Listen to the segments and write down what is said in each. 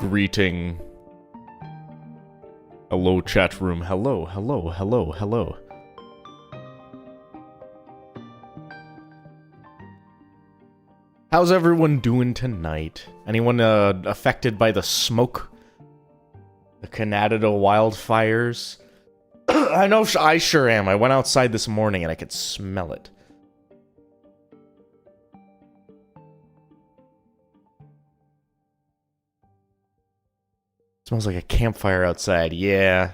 greeting. Hello, chat room. Hello, hello, hello, hello. How's everyone doing tonight? Anyone affected by the smoke? The Canada wildfires? I know I sure am. I went outside this morning and I could smell it. Smells like a campfire outside, yeah.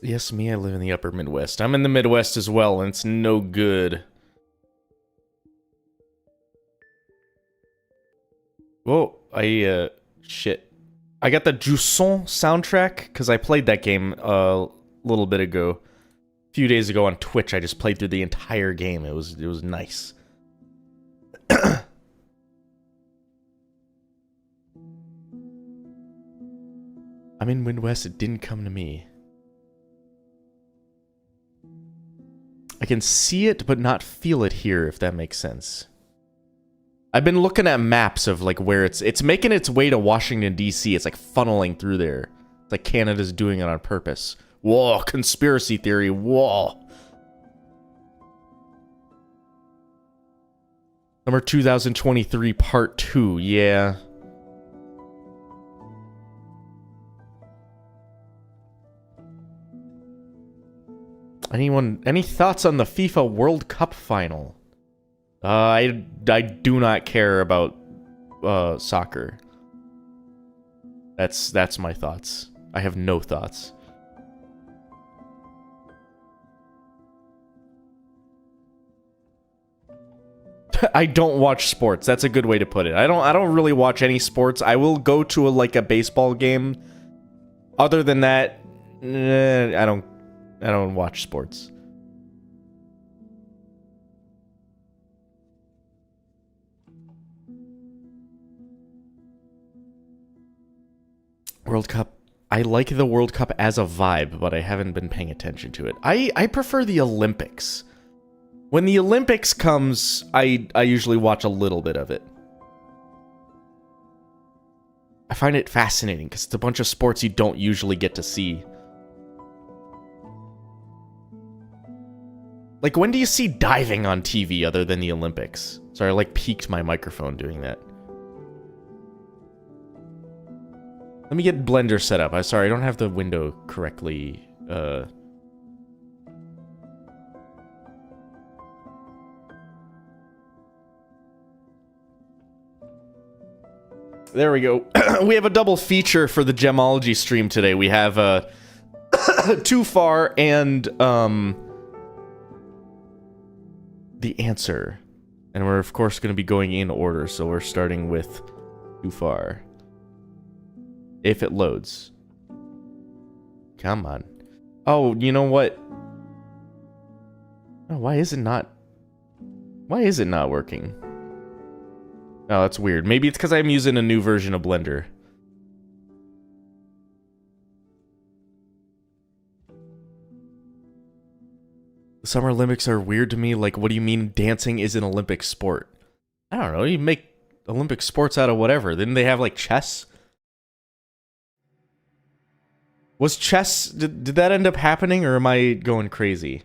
Yes, me, I live in the upper Midwest. I'm in the Midwest as well, and it's no good. Whoa, shit. I got the Jusson soundtrack, because I played that game a little bit ago. A few days ago on Twitch, I just played through the entire game. It was nice. I'm in Midwest, it didn't come to me. I can see it, but not feel it here, if that makes sense. I've been looking at maps of, like, where it's making its way to Washington, D.C. It's, like, funneling through there. It's like Canada's doing it on purpose. Whoa, conspiracy theory, whoa. Summer 2023, part 2, yeah. Any thoughts on the FIFA World Cup final? I do not care about soccer. That's my thoughts. I have no thoughts. I don't watch sports. That's a good way to put it. I don't really watch any sports. I will go to a baseball game. Other than that, I don't watch sports. World Cup. I like the World Cup as a vibe, but I haven't been paying attention to it. I prefer the Olympics. When the Olympics comes, I usually watch a little bit of it. I find it fascinating because it's a bunch of sports you don't usually get to see. Like, when do you see diving on TV other than the Olympics? Sorry, I peaked my microphone doing that. Let me get Blender set up. I'm sorry, I don't have the window correctly. There we go. We have a double feature for the Gemology stream today. We have Too Far and The Answer. And we're of course going to be going in order, so we're starting with Too Far. If it loads. Come on. Oh, you know what? Oh, why is it not working? Oh, that's weird. Maybe it's because I'm using a new version of Blender. The Summer Olympics are weird to me. Like, what do you mean dancing is an Olympic sport? I don't know. You make Olympic sports out of whatever. Didn't they have, chess? Was chess... Did that end up happening, or am I going crazy?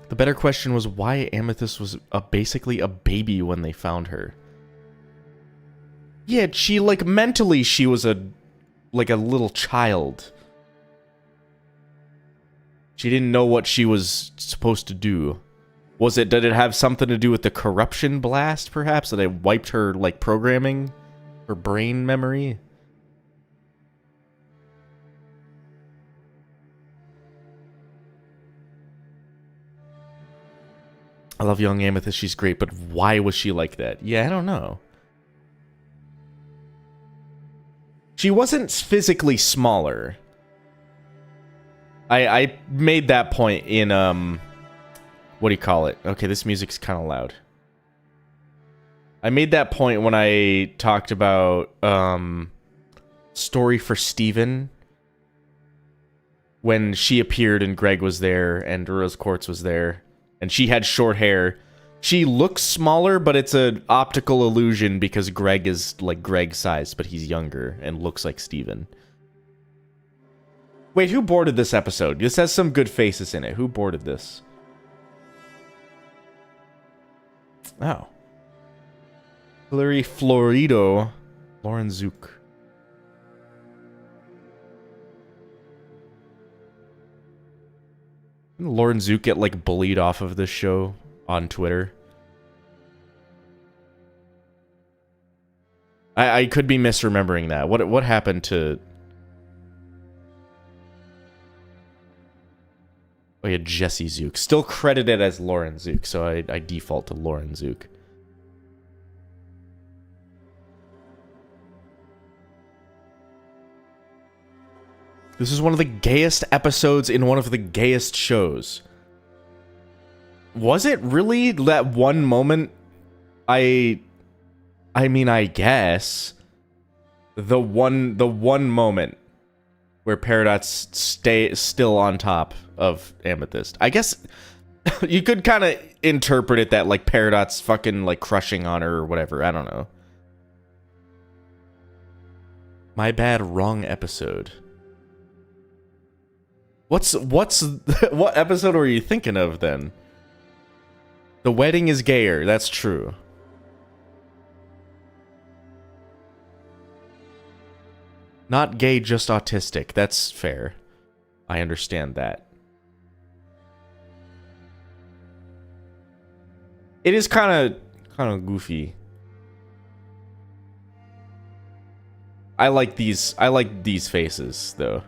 The better question was why Amethyst was basically a baby when they found her. Yeah, she, mentally she was a little child. She didn't know what she was supposed to do. Did it have something to do with the corruption blast, perhaps? That it wiped her, programming? Her brain memory? I love young Amethyst, she's great, but why was she like that? Yeah, I don't know. She wasn't physically smaller. I made that point in, what do you call it? Okay, this music's kind of loud. I made that point when I talked about Story for Steven. When she appeared and Greg was there and Rose Quartz was there. And she had short hair. She looks smaller, but it's an optical illusion because Greg is like Greg sized, but he's younger and looks like Steven. Wait, who boarded this episode? This has some good faces in it. Who boarded this? Oh. Hilary Florido. Lauren Zook. Didn't Lauren Zook get, like, bullied off of this show on Twitter? I could be misremembering that. What happened to... Oh yeah, Jesse Zook. Still credited as Lauren Zook, so I default to Lauren Zook. This is one of the gayest episodes in one of the gayest shows. Was it really that one moment? I mean, I guess. The one moment where Paradox still on top of Amethyst. I guess you could kind of interpret it that, like, Paradox fucking, like, crushing on her or whatever. I don't know. My bad, wrong episode. What episode were you thinking of, then? The wedding is gayer, that's true. Not gay, just autistic. That's fair. I understand that. It is kind of goofy. I like these faces, though.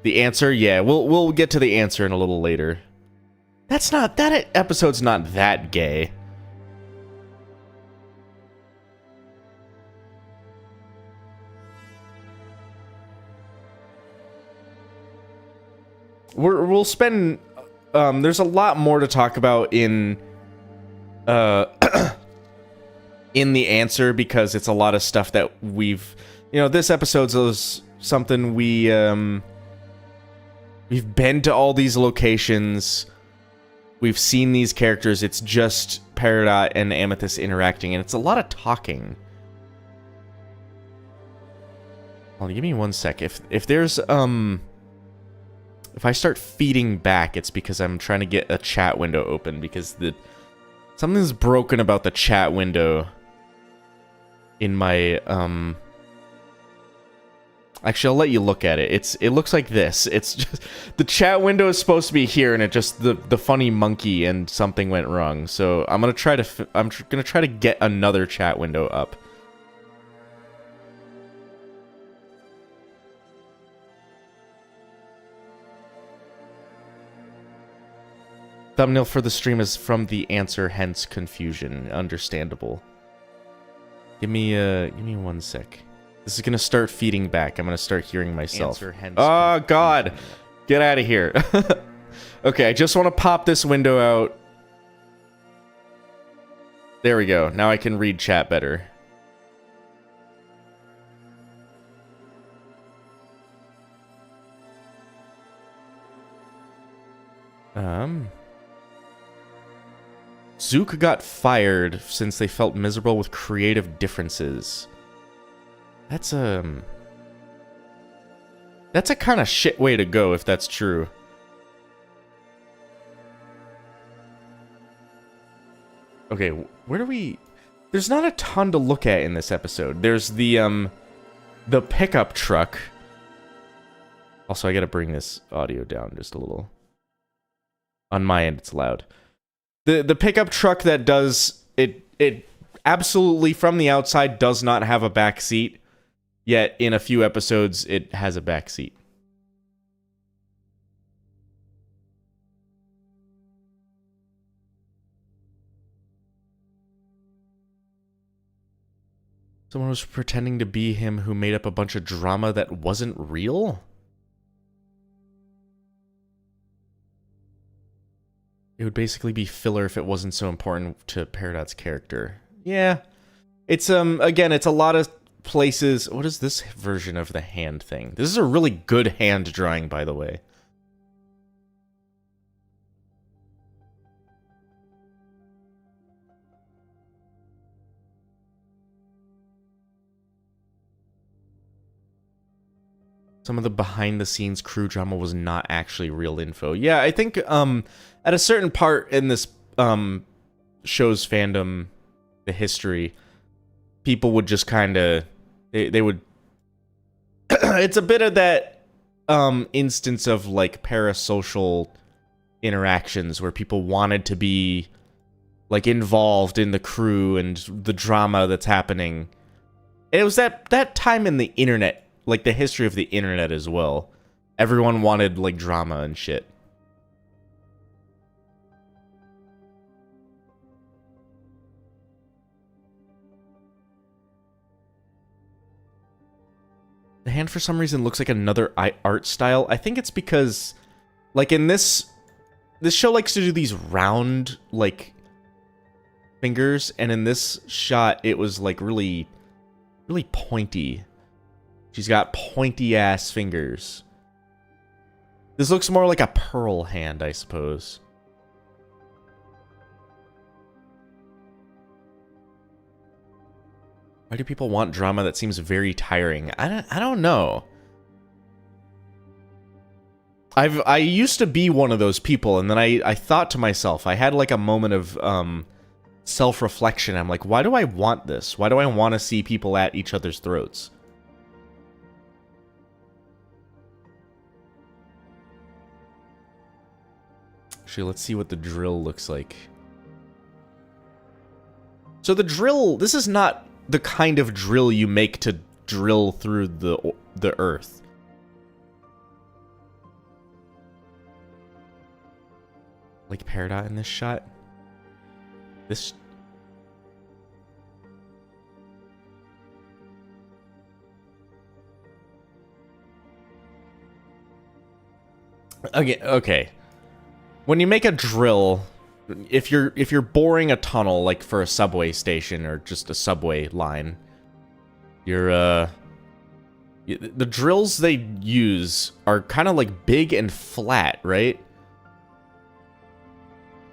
The answer, yeah, we'll get to the answer in a little later. That episode's not that gay. We'll spend there's a lot more to talk about in in the answer, because it's a lot of stuff that we've, this episode's something we've been to all these locations. We've seen these characters. It's just Peridot and Amethyst interacting, and it's a lot of talking. Hold on, give me one sec. If there's if I start feeding back, it's because I'm trying to get a chat window open, because something's broken about the chat window in my Actually, I'll let you look at it. It looks like this. It's just the chat window is supposed to be here, and it just the funny monkey and something went wrong. So I'm gonna try to get another chat window up. Thumbnail for the stream is from the answer, hence confusion. Understandable. Give me one sec. This is gonna start feeding back. I'm gonna start hearing myself. Oh God, get out of here. Okay, I just want to pop this window out. There we go. Now I can read chat better. Zook got fired since they felt miserable with creative differences. That's a kind of shit way to go if that's true. Okay, where do we... There's not a ton to look at in this episode. There's the pickup truck. Also, I gotta bring this audio down just a little. On my end, it's loud. The pickup truck that does... It absolutely, from the outside, does not have a back seat. Yet, in a few episodes, it has a back seat. Someone was pretending to be him who made up a bunch of drama that wasn't real? It would basically be filler if it wasn't so important to Peridot's character. Yeah. It's, again, it's a lot of places... What is this version of the hand thing? This is a really good hand drawing, by the way. Some of the behind-the-scenes crew drama was not actually real info. Yeah, I think, at a certain part in this, show's fandom, the history, people would just kind of... They would... It's a bit of that, instance of, like, parasocial interactions where people wanted to be, like, involved in the crew and the drama that's happening. And it was that time in the internet, like, the history of the internet as well. Everyone wanted, like, drama and shit. The hand, for some reason, looks like another art style. I think it's because, like, in this show likes to do these round, like, fingers, and in this shot, it was, like, really, really pointy. She's got pointy-ass fingers. This looks more like a pearl hand, I suppose. Why do people want drama that seems very tiring? I don't know. I used to be one of those people, and then I thought to myself, I had like a moment of self-reflection. I'm like, why do I want this? Why do I want to see people at each other's throats? Actually, let's see what the drill looks like. So the drill, this is not the kind of drill you make to drill through the earth. Like Peridot in this shot. This... Okay. When you make a drill, if you're boring a tunnel like for a subway station or just a subway line, the drills they use are kind of like big and flat, right?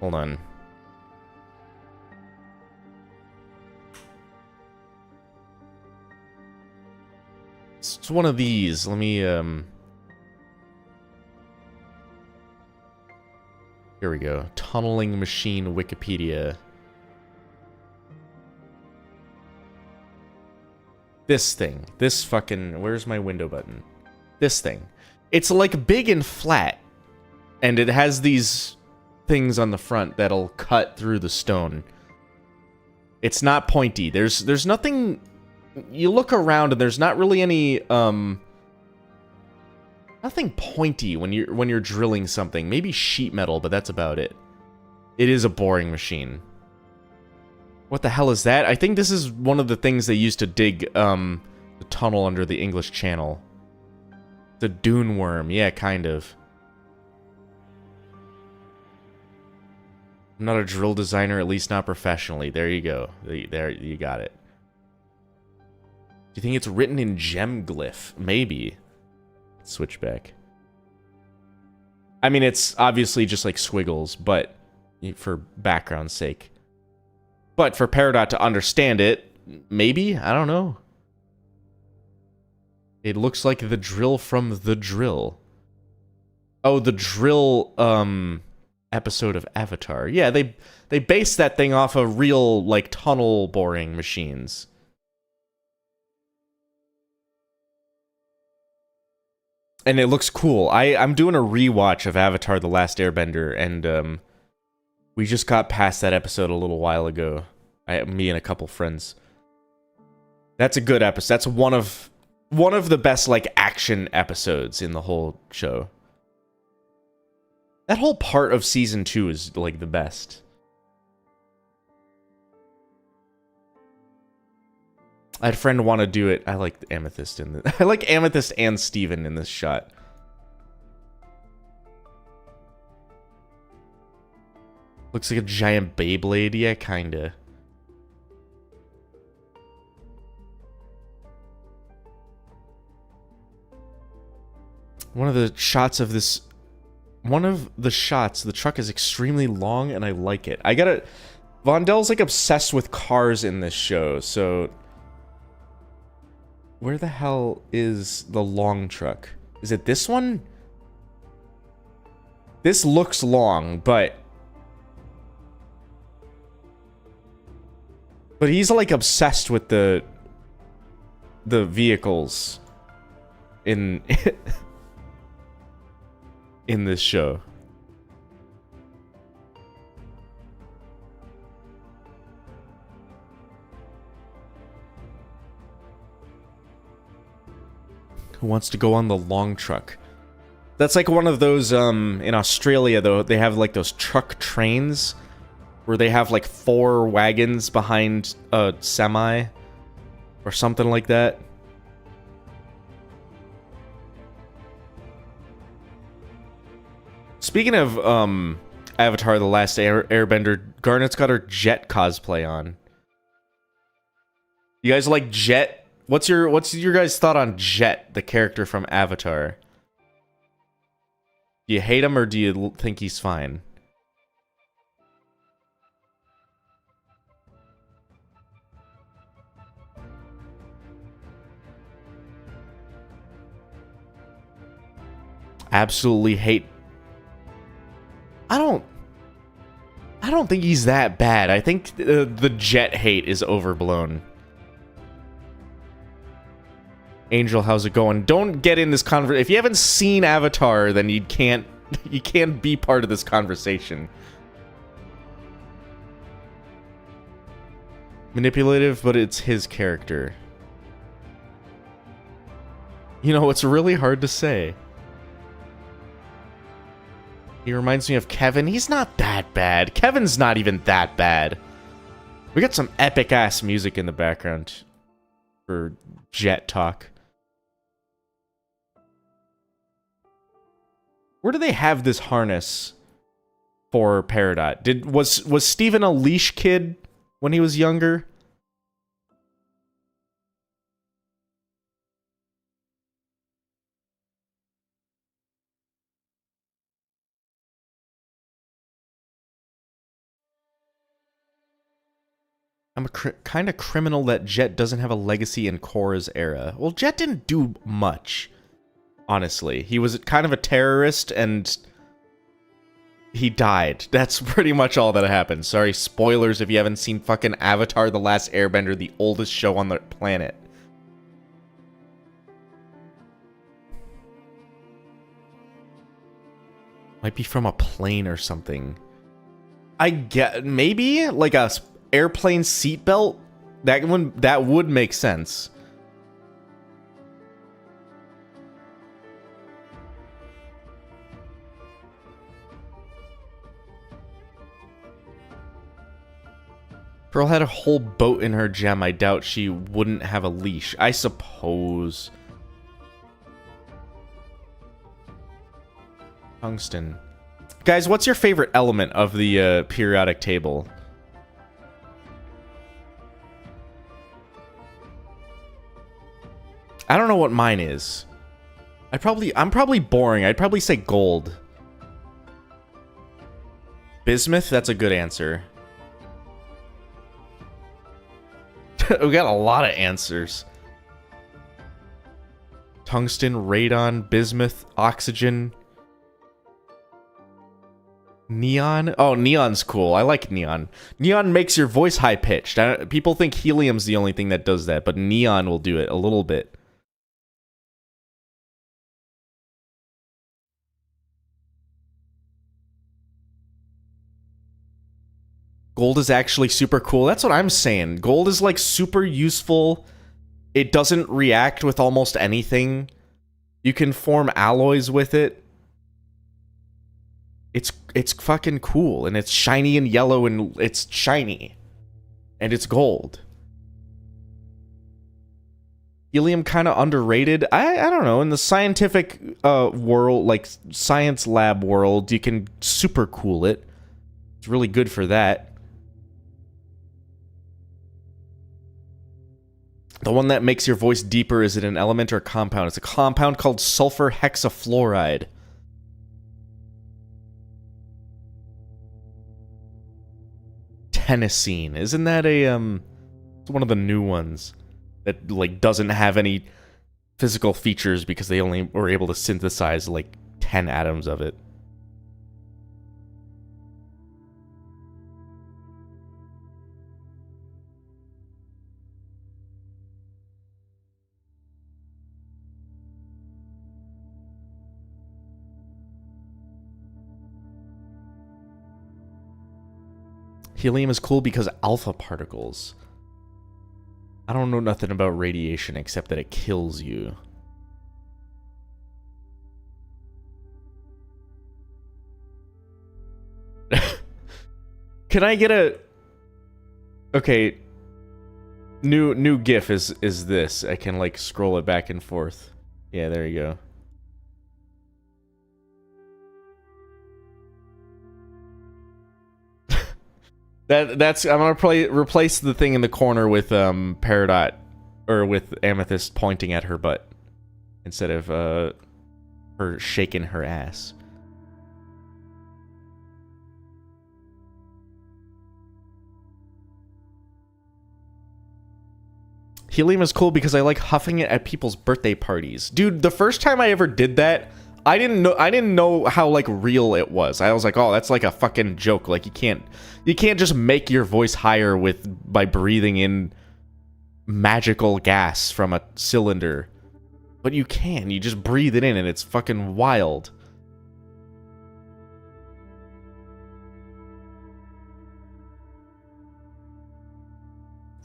Hold on. It's one of these. Let me Here we go. Tunneling machine Wikipedia. This thing. This fucking... Where's my window button? This thing. It's like big and flat. And it has these things on the front that'll cut through the stone. It's not pointy. There's nothing... You look around and there's not really any, nothing pointy when you're drilling something. Maybe sheet metal, but that's about it. It is a boring machine. What the hell is that? I think this is one of the things they used to dig, the tunnel under the English Channel. The dune worm. Yeah, kind of. I'm not a drill designer, at least not professionally. There you go. There, you got it. Do you think it's written in gem glyph? Maybe. Switch back. I mean, it's obviously just like squiggles, but for background's sake. But for Peridot to understand it, maybe? I don't know. It looks like the drill from The Drill. Oh, the drill, episode of Avatar. Yeah, they based that thing off of real, like, tunnel boring machines. And it looks cool. I'm doing a rewatch of Avatar: The Last Airbender, and we just got past that episode a little while ago. Me and a couple friends. That's a good episode. That's one of the best, like, action episodes in the whole show. That whole part of season 2 is, like, the best. I had a friend want to do it. I like Amethyst in the... I like Amethyst and Steven in this shot. Looks like a giant Beyblade. Yeah, kinda. One of the shots, the truck is extremely long, and I like it. Vondel's, like, obsessed with cars in this show, so... Where the hell is the long truck? Is it this one? This looks long, but... But he's, like, obsessed with the vehicles in... in this show. Who wants to go on the long truck? That's like one of those, in Australia, though, they have, like, those truck trains where they have, like, 4 wagons behind a semi or something like that. Speaking of, Avatar: The Last Airbender, Garnet's got her Jet cosplay on. You guys like Jet? What's your guys' thought on Jet, the character from Avatar? Do you hate him or do you think he's fine? Absolutely hate. I don't think he's that bad. I think the Jet hate is overblown. Angel, how's it going? Don't get in this conversation. If you haven't seen Avatar, then you can't be part of this conversation. Manipulative, but it's his character. You know, it's really hard to say. He reminds me of Kevin. He's not that bad. Kevin's not even that bad. We got some epic-ass music in the background for Jet talk. Where do they have this harness for Peridot? Was Steven a leash kid when he was younger? I'm a kind of criminal that Jet doesn't have a legacy in Korra's era. Well, Jet didn't do much, honestly. He was kind of a terrorist, and he died. That's pretty much all that happened. Sorry, spoilers if you haven't seen fucking Avatar: The Last Airbender, the oldest show on the planet. Might be from a plane or something. I get maybe like a airplane seatbelt. That would make sense. Pearl had a whole boat in her gem. I doubt she wouldn't have a leash. I suppose. Tungsten. Guys, what's your favorite element of the periodic table? I don't know what mine is. I'm probably boring. I'd probably say gold. Bismuth? That's a good answer. We got a lot of answers. Tungsten, radon, bismuth, oxygen. Neon? Oh, neon's cool. I like neon. Neon makes your voice high-pitched. People think helium's the only thing that does that, but neon will do it a little bit. Gold is actually super cool. That's what I'm saying. Gold is, like, super useful. It doesn't react with almost anything. You can form alloys with it. It's fucking cool, and it's shiny and yellow, and it's shiny. And it's gold. Helium kind of underrated. I don't know. In the scientific world, like, science lab world, you can super cool it. It's really good for that. The one that makes your voice deeper, is it an element or a compound? It's a compound called sulfur hexafluoride. Tennessine. Isn't that a, it's one of the new ones that, like, doesn't have any physical features because they only were able to synthesize, like, 10 atoms of it. Helium is cool because alpha particles. I don't know nothing about radiation except that it kills you. Can I get a... Okay. New GIF is this. I can, like, scroll it back and forth. Yeah, there you go. That's I'm gonna replace the thing in the corner with Peridot, or with Amethyst pointing at her butt instead of her shaking her ass. Helium is cool because I like huffing it at people's birthday parties. Dude, the first time I ever did that, I didn't know how, like, real it was. I was like, oh, that's like a fucking joke. Like, you can't just make your voice higher by breathing in magical gas from a cylinder. But you can. You just breathe it in and it's fucking wild.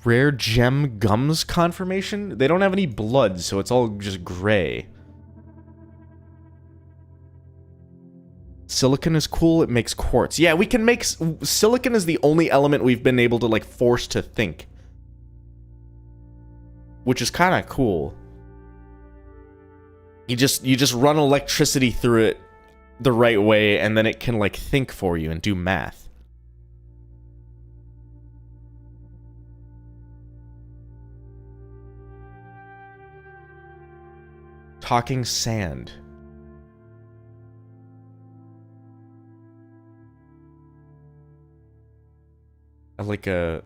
Rare gem gums conformation? They don't have any blood, so it's all just gray. Silicon is cool, it makes quartz. Yeah, we can make... Silicon is the only element we've been able to, like, force to think. Which is kind of cool. You just run electricity through it the right way, and then it can, like, think for you and do math. Talking sand. I like one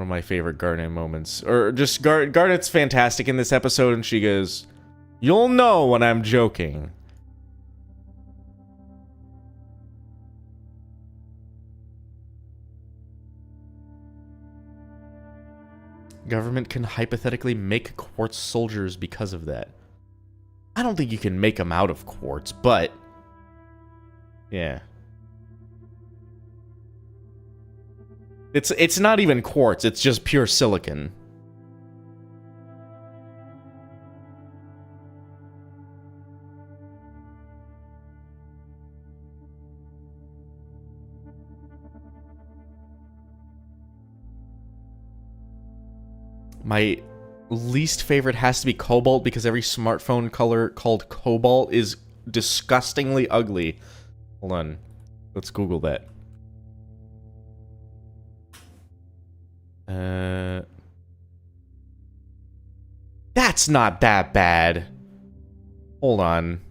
of my favorite Garnet moments. Or just Garnet's fantastic in this episode, and she goes, "You'll know when I'm joking." Government can hypothetically make quartz soldiers because of that. I don't think you can make them out of quartz, but... yeah. It's not even quartz, it's just pure silicon. My least favorite has to be cobalt because every smartphone color called cobalt is disgustingly ugly. Hold on. Let's Google that. That's not that bad. Hold on.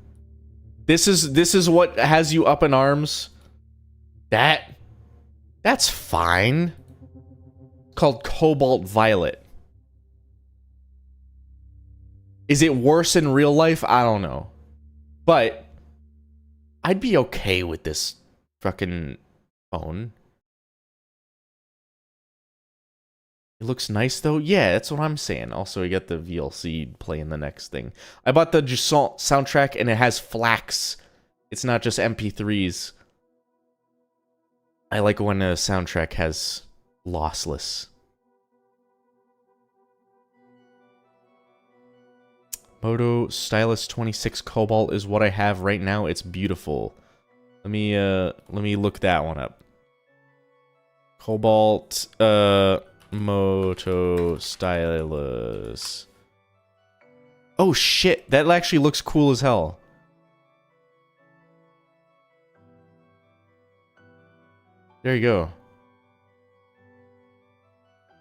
This is what has you up in arms? That's fine. It's called cobalt violet. Is it worse in real life? I don't know. But I'd be okay with this fucking phone. It looks nice, though. Yeah, that's what I'm saying. Also, you get the VLC playing the next thing. I bought the Jusant soundtrack, and it has FLACs. It's not just MP3s. I like when a soundtrack has lossless. Moto Stylus 26 Cobalt is what I have right now. It's beautiful. Let me look that one up. Cobalt, Moto Stylus. Oh shit, that actually looks cool as hell. There you go.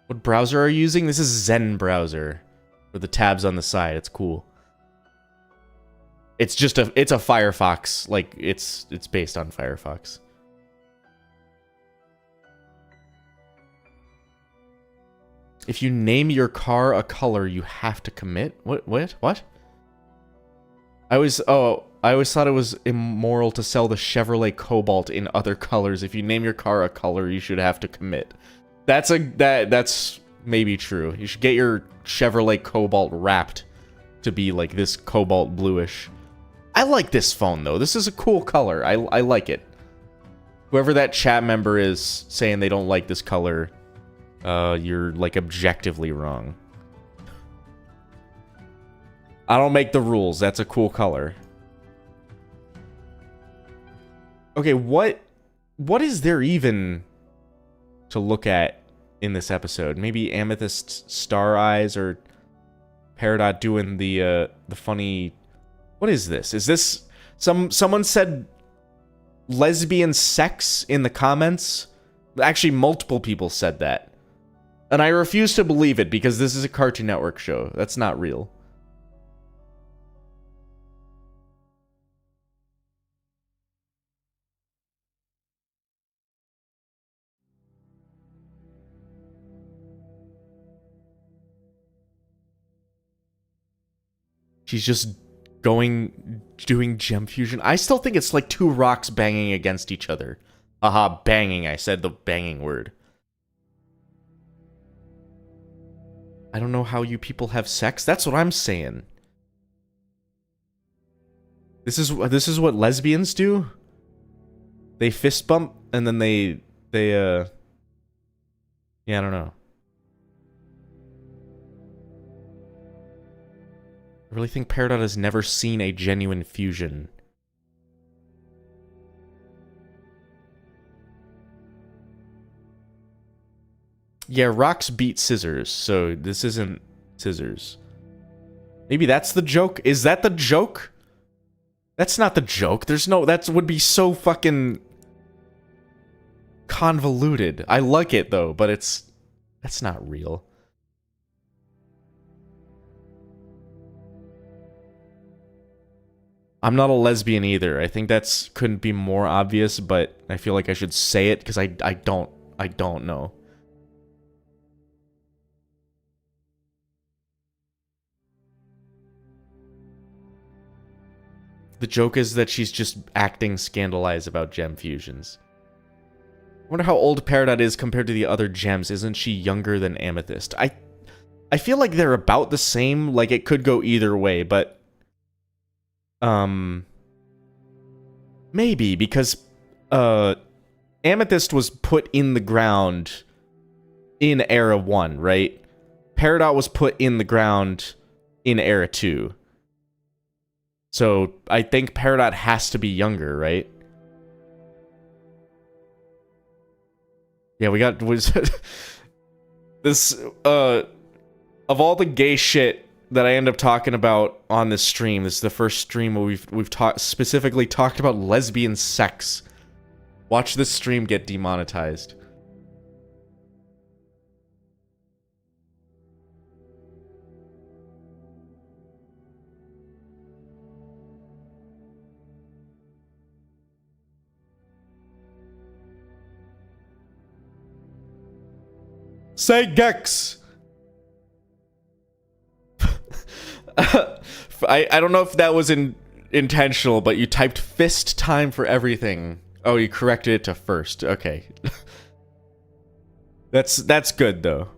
What browser are you using? This is Zen browser. With the tabs on the side. It's cool. It's just it's a Firefox. Like, it's based on Firefox. If you name your car a color, you have to commit? What? I always thought it was immoral to sell the Chevrolet Cobalt in other colors. If you name your car a color, you should have to commit. That's maybe true. You should get your Chevrolet Cobalt wrapped to be like this cobalt bluish. I like this phone though. This is a cool color. I like it. Whoever that chat member is saying they don't like this color, you're like objectively wrong. I don't make the rules. That's a cool color. Okay, what is there even to look at in this episode? Maybe Amethyst Star Eyes or Peridot doing the funny... What is this? Is this... Someone said lesbian sex in the comments? Actually, multiple people said that. And I refuse to believe it because this is a Cartoon Network show. That's not real. She's just doing gem fusion. I still think it's like two rocks banging against each other. Aha, banging. I said the banging word. I don't know how you people have sex. That's what I'm saying. This is what lesbians do? They fist bump and then they yeah, I don't know. I really think Peridot has never seen a genuine fusion. Yeah, rocks beat scissors, so this isn't scissors. Maybe that's the joke? Is that the joke? That's not the joke. There's no... That would be so fucking... convoluted. I like it, though, but it's... That's not real. I'm not a lesbian either. I think that's couldn't be more obvious, but I feel like I should say it because I don't know. The joke is that she's just acting scandalized about gem fusions. I wonder how old Peridot is compared to the other gems. Isn't she younger than Amethyst? I feel like they're about the same. Like, it could go either way, but... Maybe, because, Amethyst was put in the ground in Era 1, right? Peridot was put in the ground in Era 2. So, I think Peridot has to be younger, right? Yeah, we got... this, of all the gay shit that I end up talking about on this stream, this is the first stream where we've specifically talked about lesbian sex. Watch this stream get demonetized. Say Gex! I don't know if that was intentional, but you typed fist time for everything. Oh, you corrected it to first. Okay. That's good, though.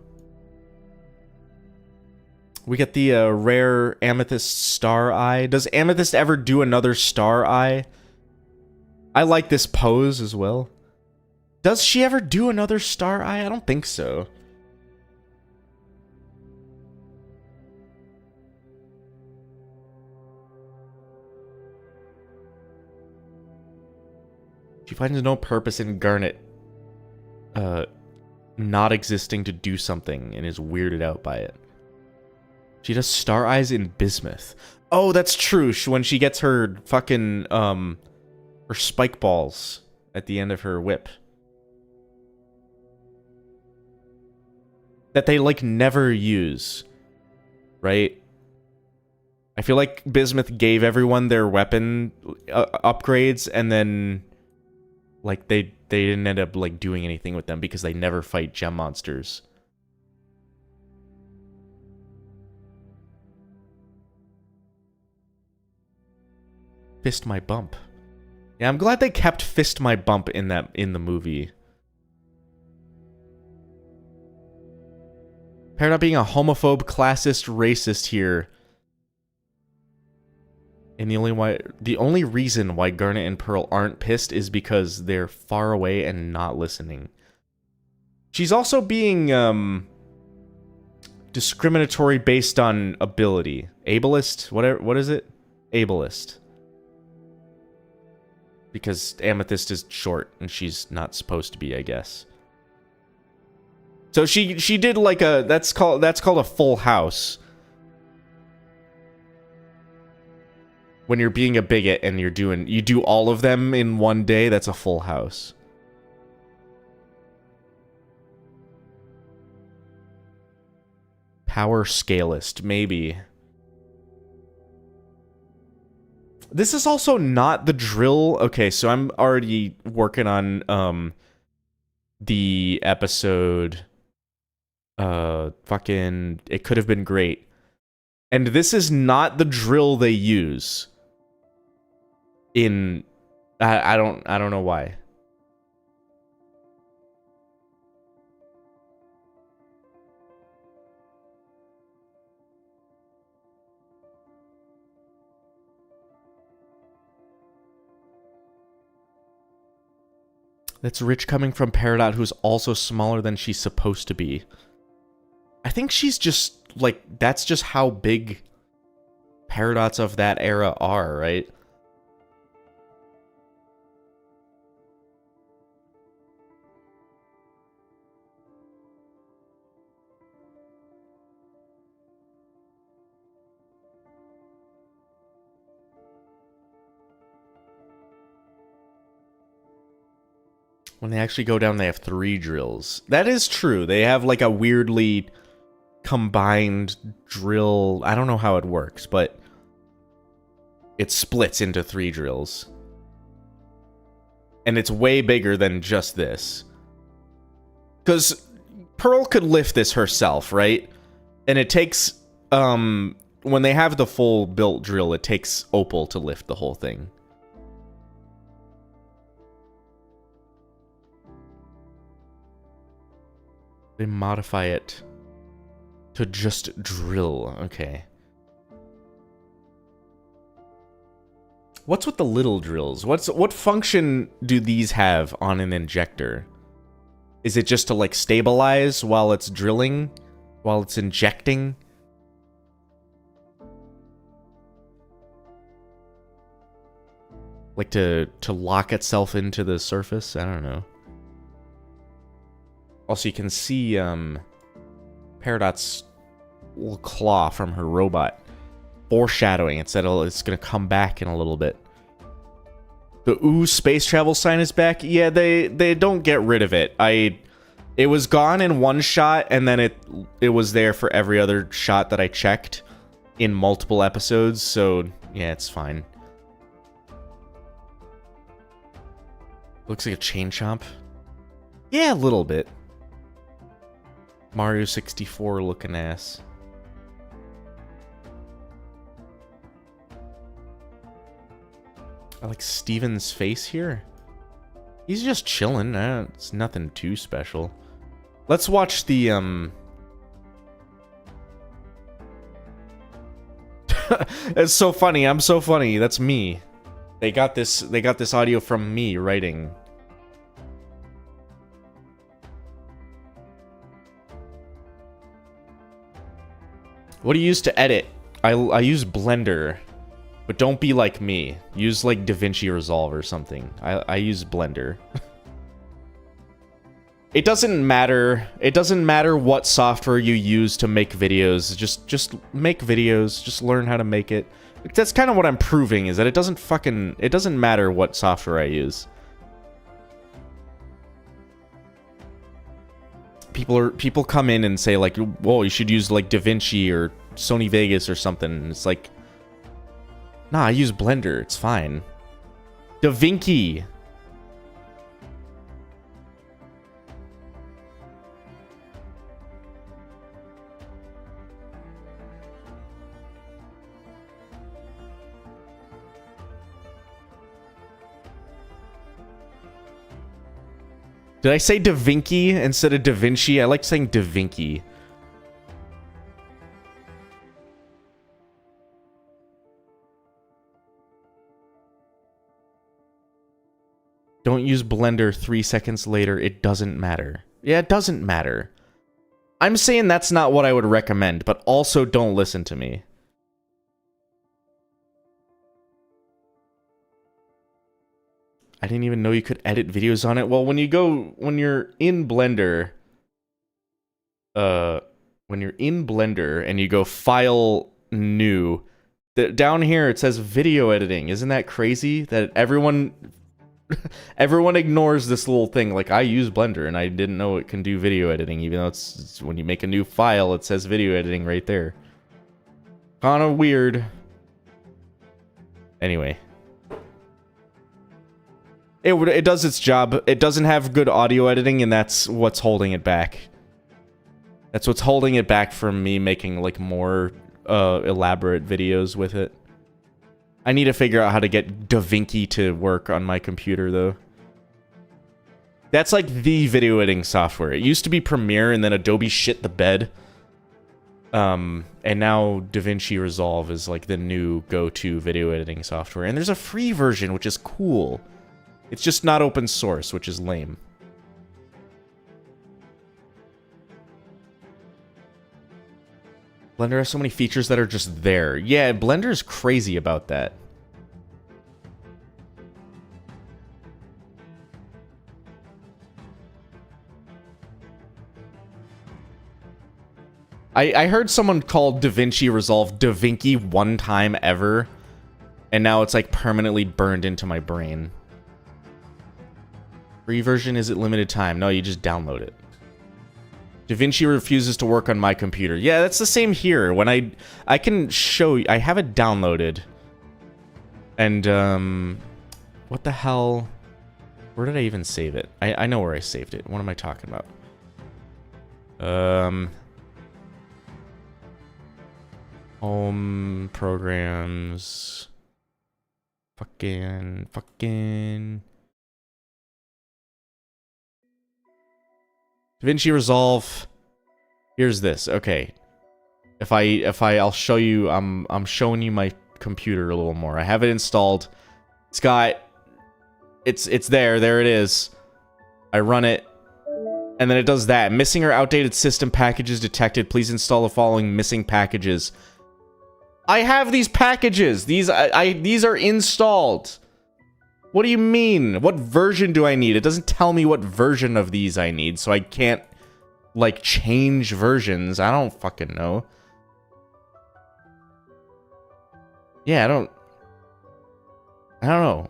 We get the rare Amethyst Star Eye. Does Amethyst ever do another Star Eye? I like this pose as well. Does she ever do another Star Eye? I don't think so. She finds no purpose in Garnet not existing to do something and is weirded out by it. She does Star Eyes in Bismuth. Oh, that's true. When she gets her fucking, her spike balls at the end of her whip. that they like never use, right? I feel like Bismuth gave everyone their weapon upgrades, and then like they didn't end up like doing anything with them because they never fight gem monsters. Fist my bump. Yeah, I'm glad they kept Fist my bump in the movie. Peridot being a homophobe, classist, racist here. And the only reason why Garnet and Pearl aren't pissed is because they're far away and not listening. She's also being discriminatory based on ability. Ableist? What is it? Ableist. Because Amethyst is short and she's not supposed to be, I guess. So she did like a that's called a full house. When you're being a bigot and you do all of them in one day, that's a full house. Power scalist, maybe. This is also not the drill. Okay, so I'm already working on the episode fucking It Could Have Been Great. And this is not the drill they use in I don't know why. That's rich coming from Peridot, who's also smaller than she's supposed to be. I think she's just, like, that's just how big Peridots of that era are, right? When they actually go down, they have 3 drills. That is true. They have, like, a weirdly combined drill. I don't know how it works, but it splits into 3 drills. And it's way bigger than just this. Because Pearl could lift this herself, right? And it takes, when they have the full built drill, it takes Opal to lift the whole thing. They modify it to just drill. Okay. What's with the little drills? What function do these have on an injector? Is it just to like stabilize while it's drilling? While it's injecting? Like to lock itself into the surface? I don't know. Also, you can see Peridot's little claw from her robot foreshadowing. It said it's going to come back in a little bit. The ooh space travel sign is back. Yeah, they don't get rid of it. It was gone in one shot, and then it was there for every other shot that I checked in multiple episodes. So yeah, it's fine. Looks like a chain chomp. Yeah, a little bit. Mario 64 looking ass. I like Steven's face here. He's just chilling. It's nothing too special. Let's watch the It's so funny. I'm so funny. That's me. They got this audio from me writing. What do you use to edit? I use Blender, but don't be like me. Use like DaVinci Resolve or something. I use Blender. It doesn't matter. It doesn't matter what software you use to make videos. Just make videos. Just learn how to make it. That's kind of what I'm proving, is that it doesn't matter what software I use. people come in and say like, whoa, you should use like DaVinci or Sony Vegas or something. And it's like, nah, I use Blender. It's fine. DaVinci. Did I say DaVinci instead of DaVinci? I like saying DaVinci. Don't use Blender 3 seconds later. It doesn't matter. Yeah, it doesn't matter. I'm saying that's not what I would recommend, but also don't listen to me. I didn't even know you could edit videos on it. Well, when you're in Blender, and you go File, New, down here it says Video Editing. Isn't that crazy? That everyone ignores this little thing. Like, I use Blender, and I didn't know it can do video editing, even though it's when you make a new file, it says Video Editing right there. Kinda weird. Anyway. It does its job. It doesn't have good audio editing, and that's what's holding it back. That's what's holding it back from me making, like, more elaborate videos with it. I need to figure out how to get DaVinci to work on my computer, though. That's, like, the video editing software. It used to be Premiere, and then Adobe shit the bed. And now DaVinci Resolve is, like, the new go-to video editing software. And there's a free version, which is cool. It's just not open source, which is lame. Blender has so many features that are just there. Yeah, Blender's crazy about that. I heard someone call DaVinci Resolve DaVinci one time ever, and now it's like permanently burned into my brain. Free version, is it limited time? No, you just download it. DaVinci refuses to work on my computer. Yeah, that's the same here. When I can show you, I have it downloaded. And, what the hell? Where did I even save it? I know where I saved it. What am I talking about? Home, programs. Fucking. DaVinci Resolve. Here's this. Okay. I'll show you. I'm showing you my computer a little more. I have it installed. It's got. It's there. There it is. I run it, and then it does that. Missing or outdated system packages detected. Please install the following missing packages. I have these packages. These are installed. What do you mean? What version do I need? It doesn't tell me what version of these I need, so I can't, like, change versions. I don't fucking know. Yeah, I don't know.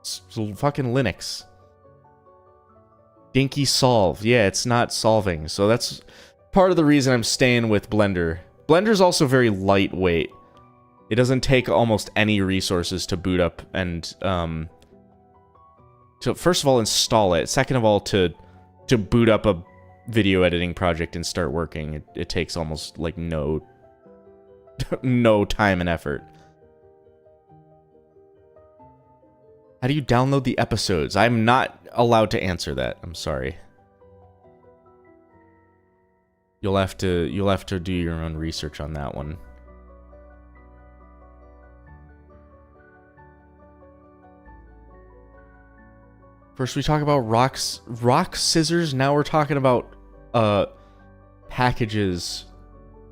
It's fucking Linux. Dinky solve. Yeah, it's not solving. So that's part of the reason I'm staying with Blender. Blender's also very lightweight. It doesn't take almost any resources to boot up and, to first of all install it. Second of all, to boot up a video editing project and start working, it takes almost like no time and effort. How do you download the episodes? I'm not allowed to answer that. I'm sorry. You'll have to do your own research on that one. First we talk about rock scissors, now we're talking about packages.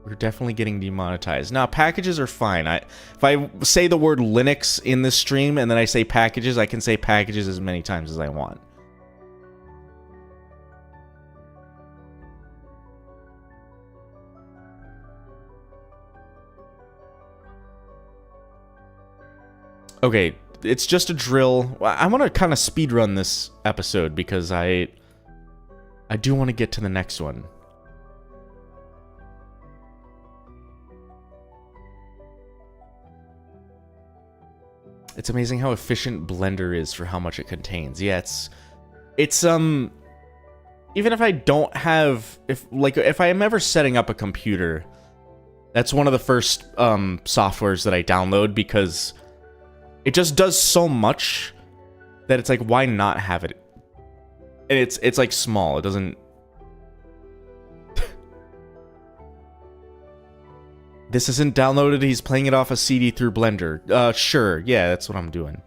We're definitely getting demonetized. Now, packages are fine. If I say the word Linux in this stream and then I say packages, I can say packages as many times as I want. Okay, it's just a drill. I want to kind of speedrun this episode because I do want to get to the next one. It's amazing how efficient Blender is for how much it contains. Yeah, it's even if I don't have, if I am ever setting up a computer, that's one of the first softwares that I download, because it just does so much that it's like, why not have it? And it's like small. It doesn't. This isn't downloaded. He's playing it off a CD through Blender. Sure. Yeah, that's what I'm doing.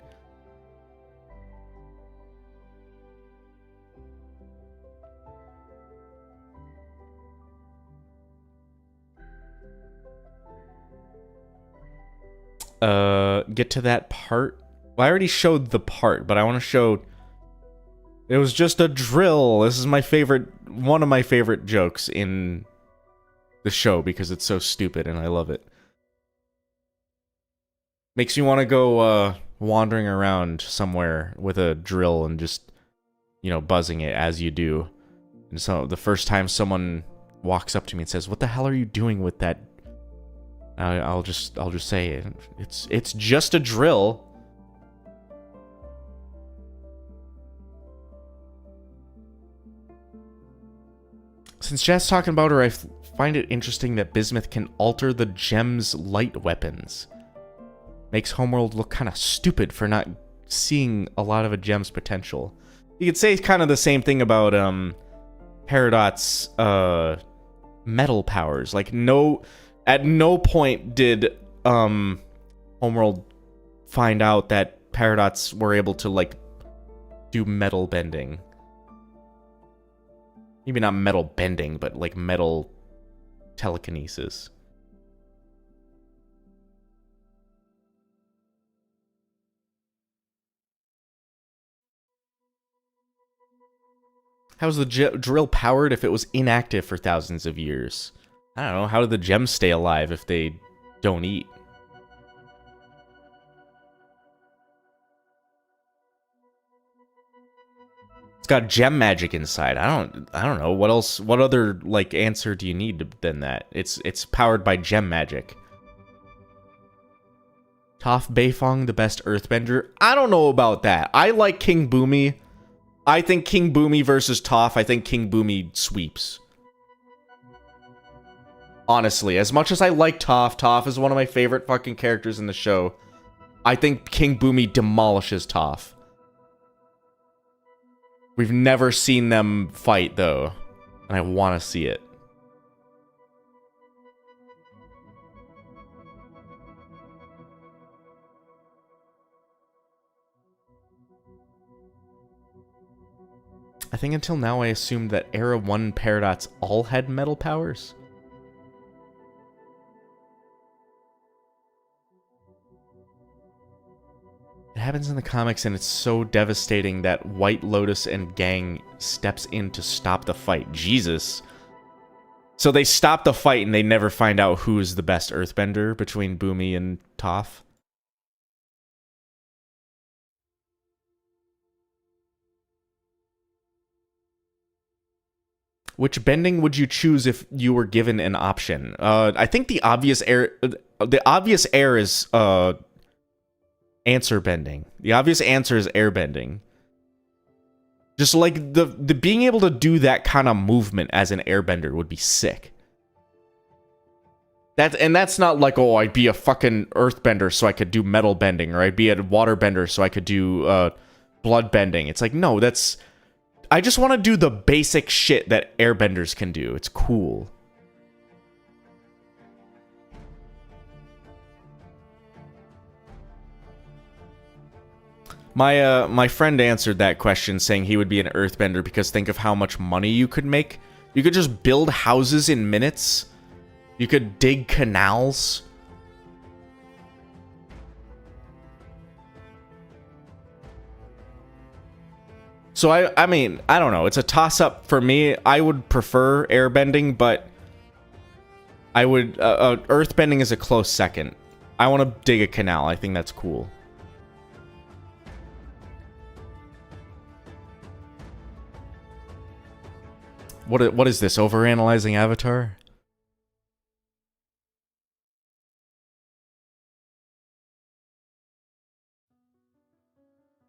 Get to that part. Well, I already showed the part, but I want to show. It was just a drill. This is my favorite, one of my favorite jokes in the show because it's so stupid and I love it. Makes you want to go wandering around somewhere with a drill and just, you know, buzzing it as you do. And so the first time someone walks up to me and says, "What the hell are you doing with that?" I'll just say it's just a drill. Since Jazz talking about her, I find it interesting that Bismuth can alter the gem's light weapons. Makes Homeworld look kind of stupid for not seeing a lot of a gem's potential. You could say kind of the same thing about Peridot's metal powers. Like at no point did Homeworld find out that Peridots were able to like do metal bending. Maybe not metal bending, but like metal telekinesis. How's the drill powered if it was inactive for thousands of years? I don't know. How do the gems stay alive if they don't eat? It's got gem magic inside. I don't know. What else? What other like answer do you need than that? It's powered by gem magic. Toph Beifong, the best earthbender? I don't know about that. I like King Boomy. I think King Boomy versus Toph, I think King Boomy sweeps. Honestly, as much as I like Toph, Toph is one of my favorite fucking characters in the show. I think King Boomy demolishes Toph. We've never seen them fight, though. And I want to see it. I think until now I assumed that Era 1 Peridots all had metal powers. It happens in the comics and it's so devastating that White Lotus and gang steps in to stop the fight. Jesus. So they stop the fight and they never find out who is the best earthbender between Boomy and Toph. Which bending would you choose if you were given an option? I think the obvious air is answer bending. The obvious answer is air bending. Just like the being able to do that kind of movement as an airbender would be sick. That's not like, oh, I'd be a fucking earthbender so I could do metal bending, or I'd be a waterbender so I could do blood bending. It's like, no, that's... I just want to do the basic shit that airbenders can do. It's cool. My friend answered that question saying he would be an earthbender because think of how much money you could make. You could just build houses in minutes. You could dig canals. So I mean, I don't know. It's a toss-up for me. I would prefer airbending, but I would... earthbending is a close second. I want to dig a canal. I think that's cool. What is this? Overanalyzing Avatar?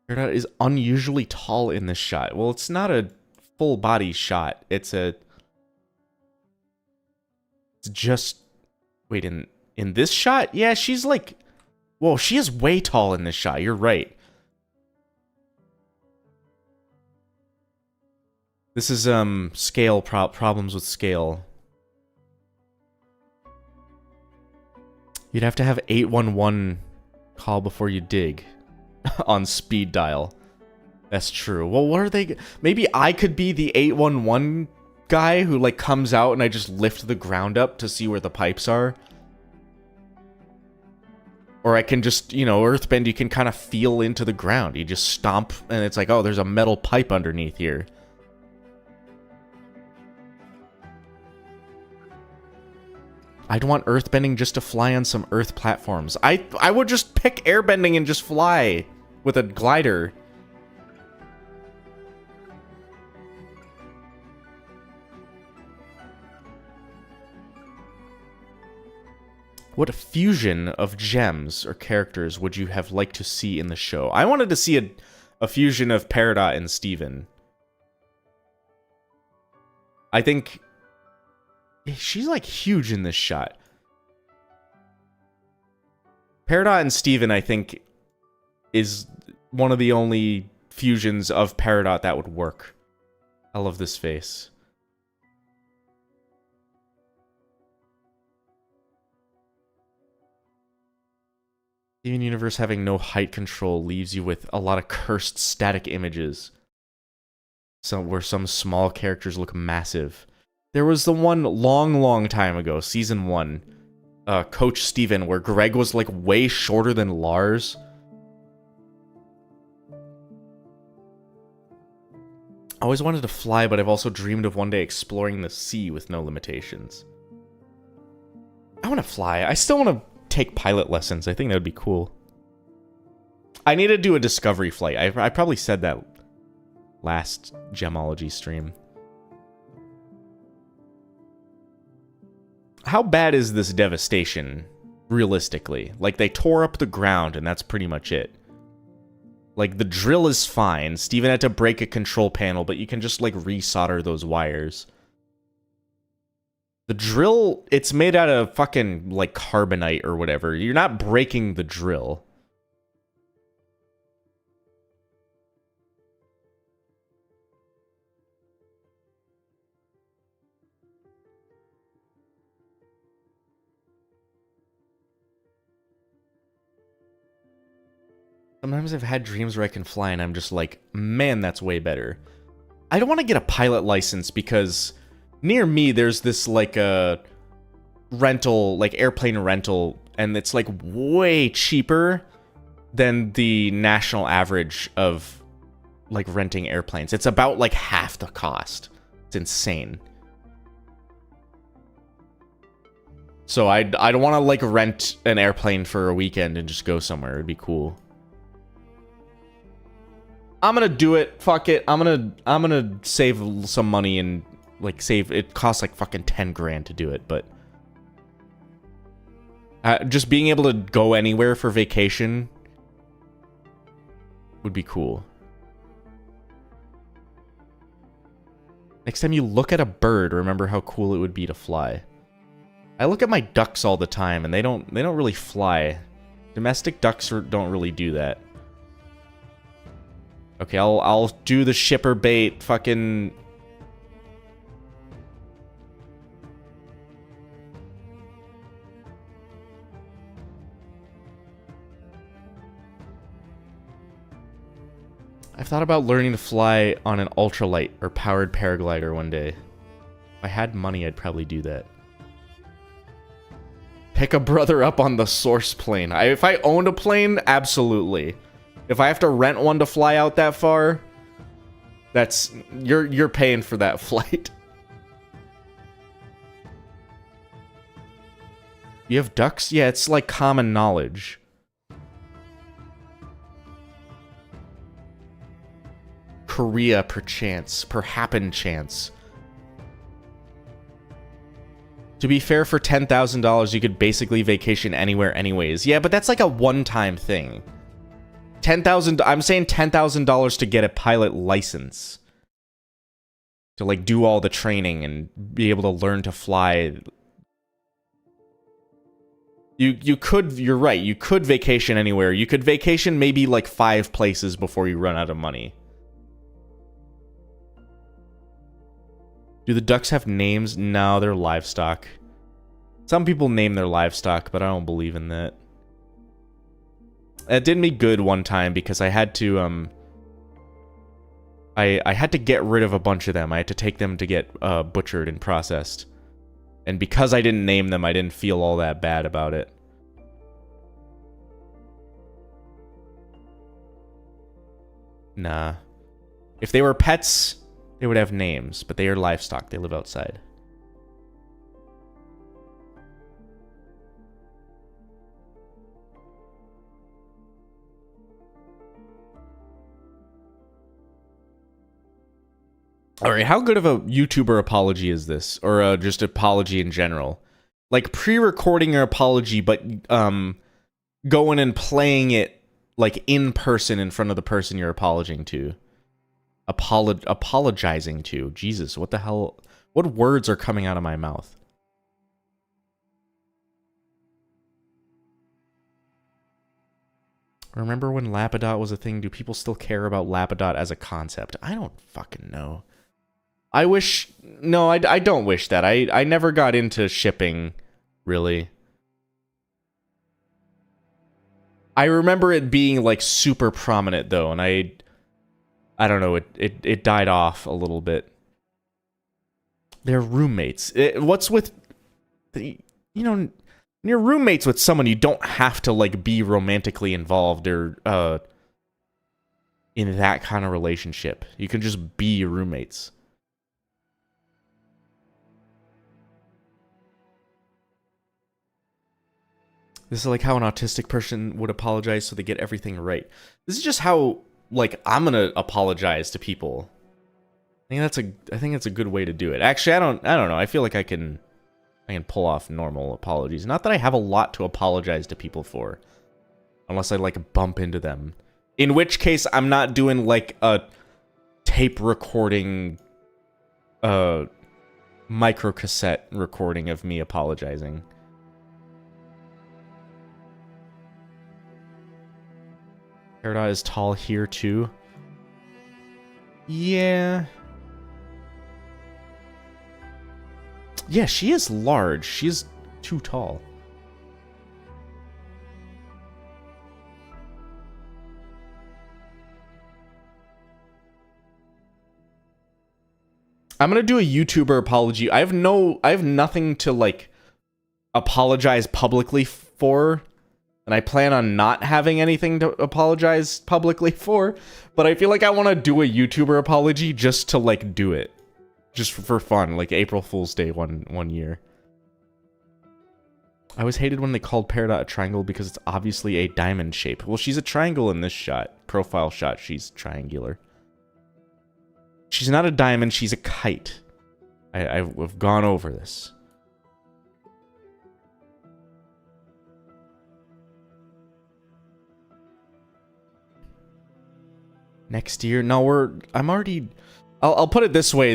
Peridot is unusually tall in this shot. Well, it's not a full body shot. It's just... Wait, in this shot? Yeah, she's like... Whoa, she is way tall in this shot. You're right. This is, scale problems with scale. You'd have to have 811 call before you dig on speed dial. That's true. Well, what are they... Maybe I could be the 811 guy who, like, comes out and I just lift the ground up to see where the pipes are. Or I can just, you know, earthbend, you can kind of feel into the ground. You just stomp, and it's like, oh, there's a metal pipe underneath here. I'd want earthbending just to fly on some earth platforms. I would just pick airbending and just fly with a glider. What fusion of gems or characters would you have liked to see in the show? I wanted to see a fusion of Peridot and Steven. I think... She's, like, huge in this shot. Peridot and Steven, I think, is one of the only fusions of Peridot that would work. I love this face. Steven Universe having no height control leaves you with a lot of cursed static images. Where some small characters look massive. There was the one long time ago, Season 1, Coach Steven, where Greg was, like, way shorter than Lars. I always wanted to fly, but I've also dreamed of one day exploring the sea with no limitations. I want to fly. I still want to take pilot lessons. I think that would be cool. I need to do a discovery flight. I probably said that last Gemology stream. How bad is this devastation, realistically? Like, they tore up the ground, and that's pretty much it. Like, the drill is fine. Steven had to break a control panel, but you can just, like, resolder those wires. The drill, it's made out of fucking, like, carbonite or whatever. You're not breaking the drill. Sometimes I've had dreams where I can fly and I'm just like, man, that's way better. I don't want to get a pilot license because near me there's this like a rental, like airplane rental, and it's like way cheaper than the national average of like renting airplanes. It's about like half the cost. It's insane. So I don't want to like rent an airplane for a weekend and just go somewhere. It'd be cool. I'm gonna do it. Fuck it. I'm gonna save some money and like save. It costs like fucking 10 grand to do it, but just being able to go anywhere for vacation would be cool. Next time you look at a bird, remember how cool it would be to fly. I look at my ducks all the time, and they don't really fly. Domestic ducks don't really do that. Okay, I'll do the shipper bait, fucking... I've thought about learning to fly on an ultralight or powered paraglider one day. If I had money, I'd probably do that. Pick a brother up on the source plane. If I owned a plane, absolutely. If I have to rent one to fly out that far, that's you're paying for that flight. You have ducks? Yeah, it's like common knowledge. Korea, perchance. Perhappen chance. To be fair, for $10,000, you could basically vacation anywhere anyways. Yeah, but that's like a one-time thing. I'm saying $10,000 to get a pilot license. To, like, do all the training and be able to learn to fly. You're right, you could vacation anywhere. You could vacation maybe, like, 5 places before you run out of money. Do the ducks have names? No, they're livestock. Some people name their livestock, but I don't believe in that. It did me good one time because I had to, I had to get rid of a bunch of them. I had to take them to get butchered and processed. And because I didn't name them, I didn't feel all that bad about it. Nah. If they were pets, they would have names, but they are livestock. They live outside. Alright, how good of a YouTuber apology is this? Or just apology in general? Like, pre-recording your apology, but going and playing it, like, in person in front of the person you're apologizing to. Apologizing to. Jesus, what the hell? What words are coming out of my mouth? Remember when Lapidot was a thing? Do people still care about Lapidot as a concept? I don't fucking know. I wish... No, I don't wish that. I never got into shipping, really. I remember it being, like, super prominent, though, and I don't know, it died off a little bit. They're roommates. What's with... You know, when you're roommates with someone, you don't have to, like, be romantically involved or, in that kind of relationship. You can just be your roommates. This is like how an autistic person would apologize so they get everything right. This is just how, like, I'm gonna apologize to people. I think that's a good way to do it. Actually, I don't know. I feel like I can pull off normal apologies. Not that I have a lot to apologize to people for. Unless I, like, bump into them. In which case, I'm not doing, like, a tape recording, microcassette recording of me apologizing. Peridot is tall here, too. Yeah. Yeah, she is large. She is too tall. I'm gonna do a YouTuber apology. I have nothing to, like, apologize publicly for. And I plan on not having anything to apologize publicly for. But I feel like I want to do a YouTuber apology just to, like, do it. Just for fun, like April Fool's Day one year. I always hated when they called Peridot a triangle because it's obviously a diamond shape. Well, she's a triangle in this shot. Profile shot, she's triangular. She's not a diamond, she's a kite. I've gone over this. Next year? No, I'm already... I'll put it this way.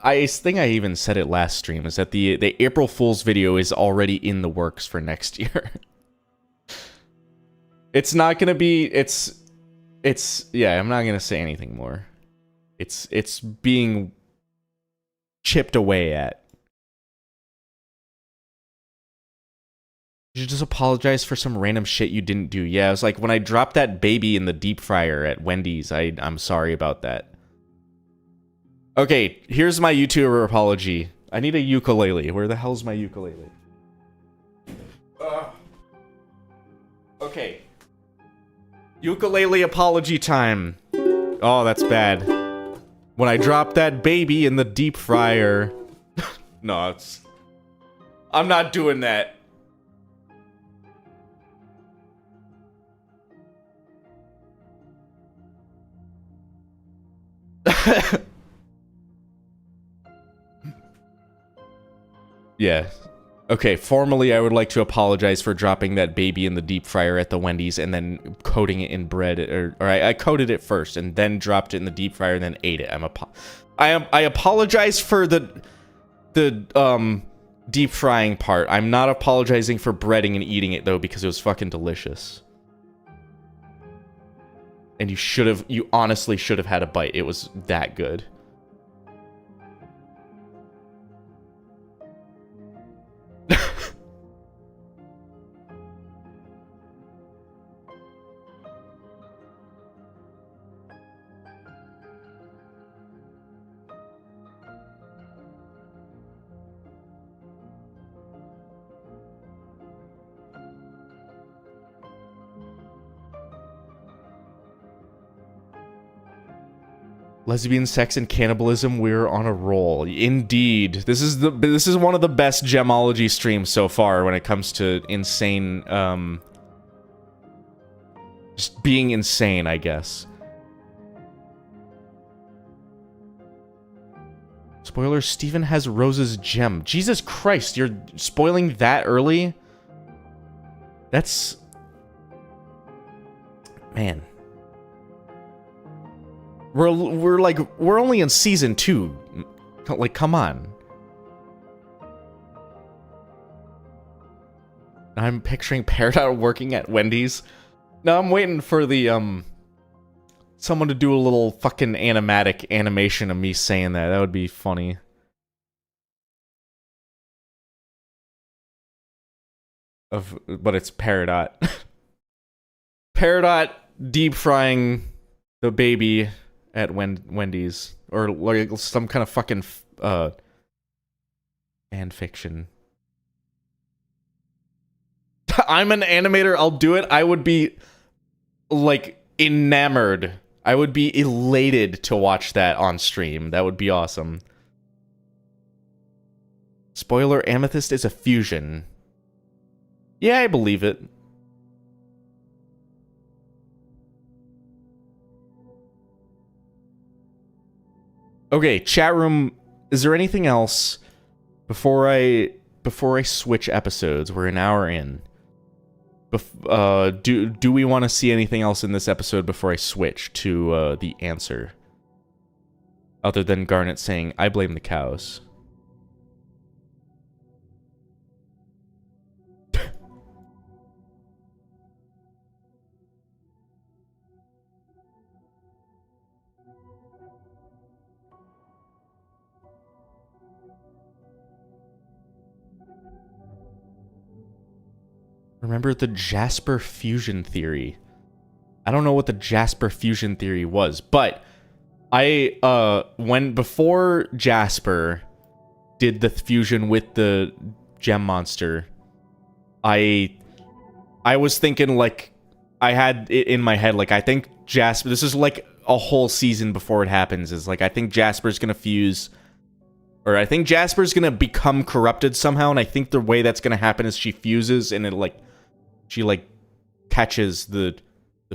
I think I even said it last stream, is that the April Fool's video is already in the works for next year. It's not gonna be... Yeah, I'm not gonna say anything more. It's being chipped away at. You just apologize for some random shit you didn't do. Yeah, it was like when I dropped that baby in the deep fryer at Wendy's. I'm sorry about that. Okay, here's my YouTuber apology. I need a ukulele. Where the hell's my ukulele? Okay. Ukulele apology time. Oh, that's bad. When I dropped that baby in the deep fryer. No, I'm not doing that. Yeah. Okay, formally, I would like to apologize for dropping that baby in the deep fryer at the Wendy's and then coating it in bread, or I coated it first and then dropped it in the deep fryer and then ate it. I apologize for the deep frying part. I'm not apologizing for breading and eating it though, because it was fucking delicious. And you honestly should have had a bite. It was that good. Lesbian sex and cannibalism, we're on a roll. Indeed. This is one of the best gemology streams so far when it comes to insane, just being insane, I guess. Spoiler, Steven has Rose's gem. Jesus Christ, you're spoiling that early? That's... Man. We're only in season 2. Like, come on. I'm picturing Peridot working at Wendy's. No, I'm waiting for the, someone to do a little fucking animatic animation of me saying that. That would be funny. But it's Peridot. Peridot deep frying the baby at Wendy's, or like some kind of fucking fan fiction. I'm an animator, I'll do it. I would be like enamored. I would be elated to watch that on stream. That would be awesome. Spoiler, Amethyst is a fusion. Yeah, I believe it. Okay, chat room, is there anything else before I switch episodes? We're an hour in. Do we want to see anything else in this episode before I switch to the answer? Other than Garnet saying, I blame the cows. Remember the Jasper fusion theory? I don't know what the Jasper fusion theory was, but before Jasper did the fusion with the gem monster, I was thinking, like, I had it in my head, like, I think Jasper, this is like a whole season before it happens, is like, I think Jasper's gonna fuse, or I think Jasper's gonna become corrupted somehow, and I think the way that's gonna happen is she fuses, and she catches the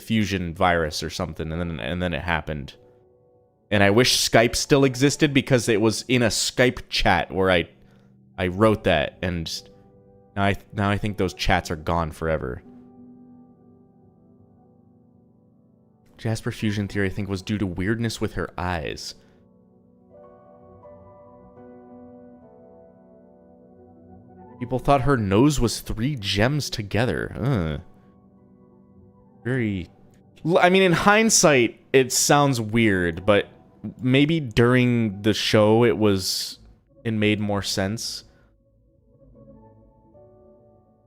fusion virus or something, and then it happened. And I wish Skype still existed, because it was in a Skype chat where I wrote that, and now I think those chats are gone forever. Jasper fusion theory, I think, was due to weirdness with her eyes. People thought her nose was 3 gems together. Very... I mean, in hindsight, it sounds weird, but maybe during the show it made more sense.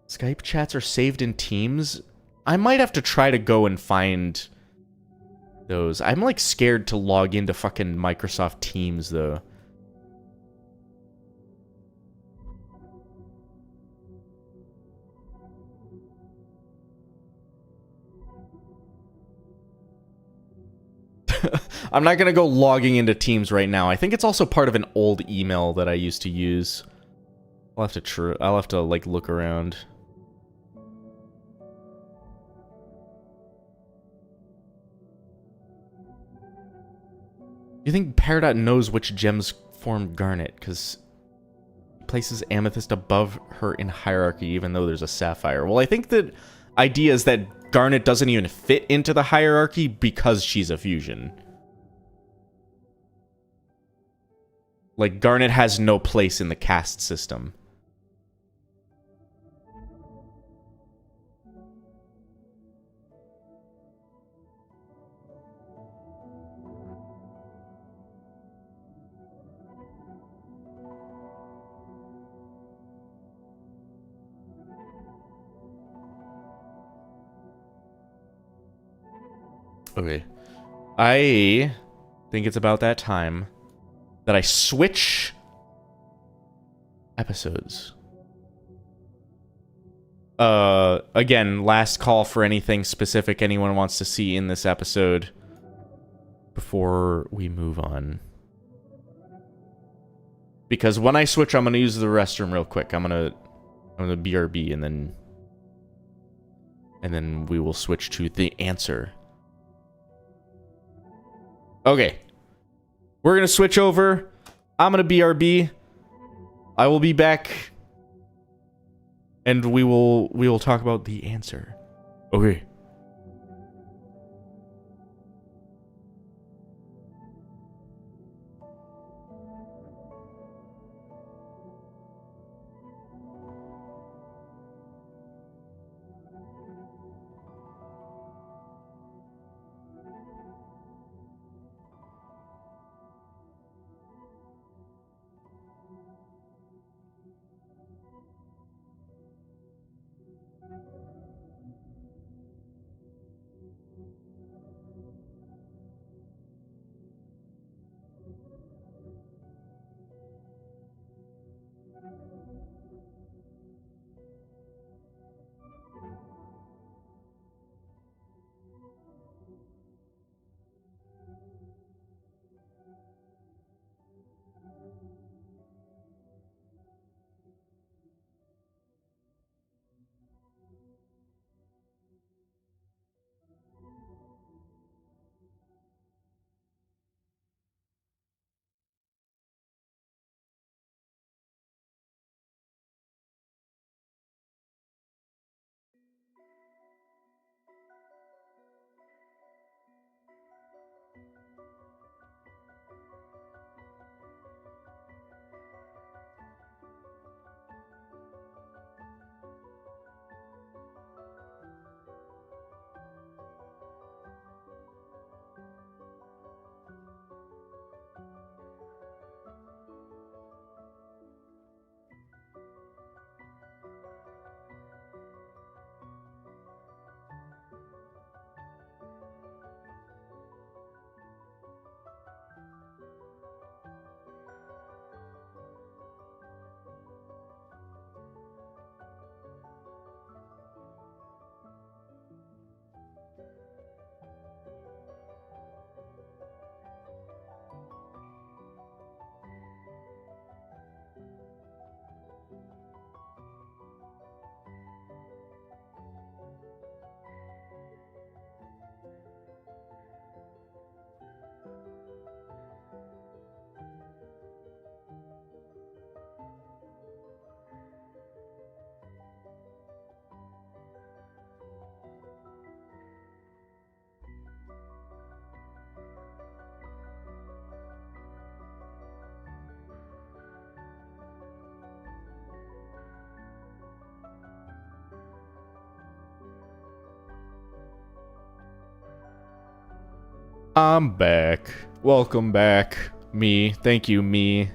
Skype chats are saved in Teams? I might have to try to go and find those. I'm, like, scared to log into fucking Microsoft Teams, though. I'm not gonna go logging into Teams right now. I think it's also part of an old email that I used to use. I'll have to like look around. You think Peridot knows which gems form Garnet? Because places Amethyst above her in hierarchy, even though there's a Sapphire. Well, I think the idea is that Garnet doesn't even fit into the hierarchy because she's a fusion. Like, Garnet has no place in the caste system. Okay. I think it's about that time that I switch episodes. Again, last call for anything specific anyone wants to see in this episode before we move on. Because when I switch, I'm gonna use the restroom real quick. I'm gonna BRB and then we will switch to the answer. Okay. We're gonna switch over. I'm gonna BRB. I will be back. And we will talk about the answer. Okay. I'm back. Welcome back. Me. Thank you, me.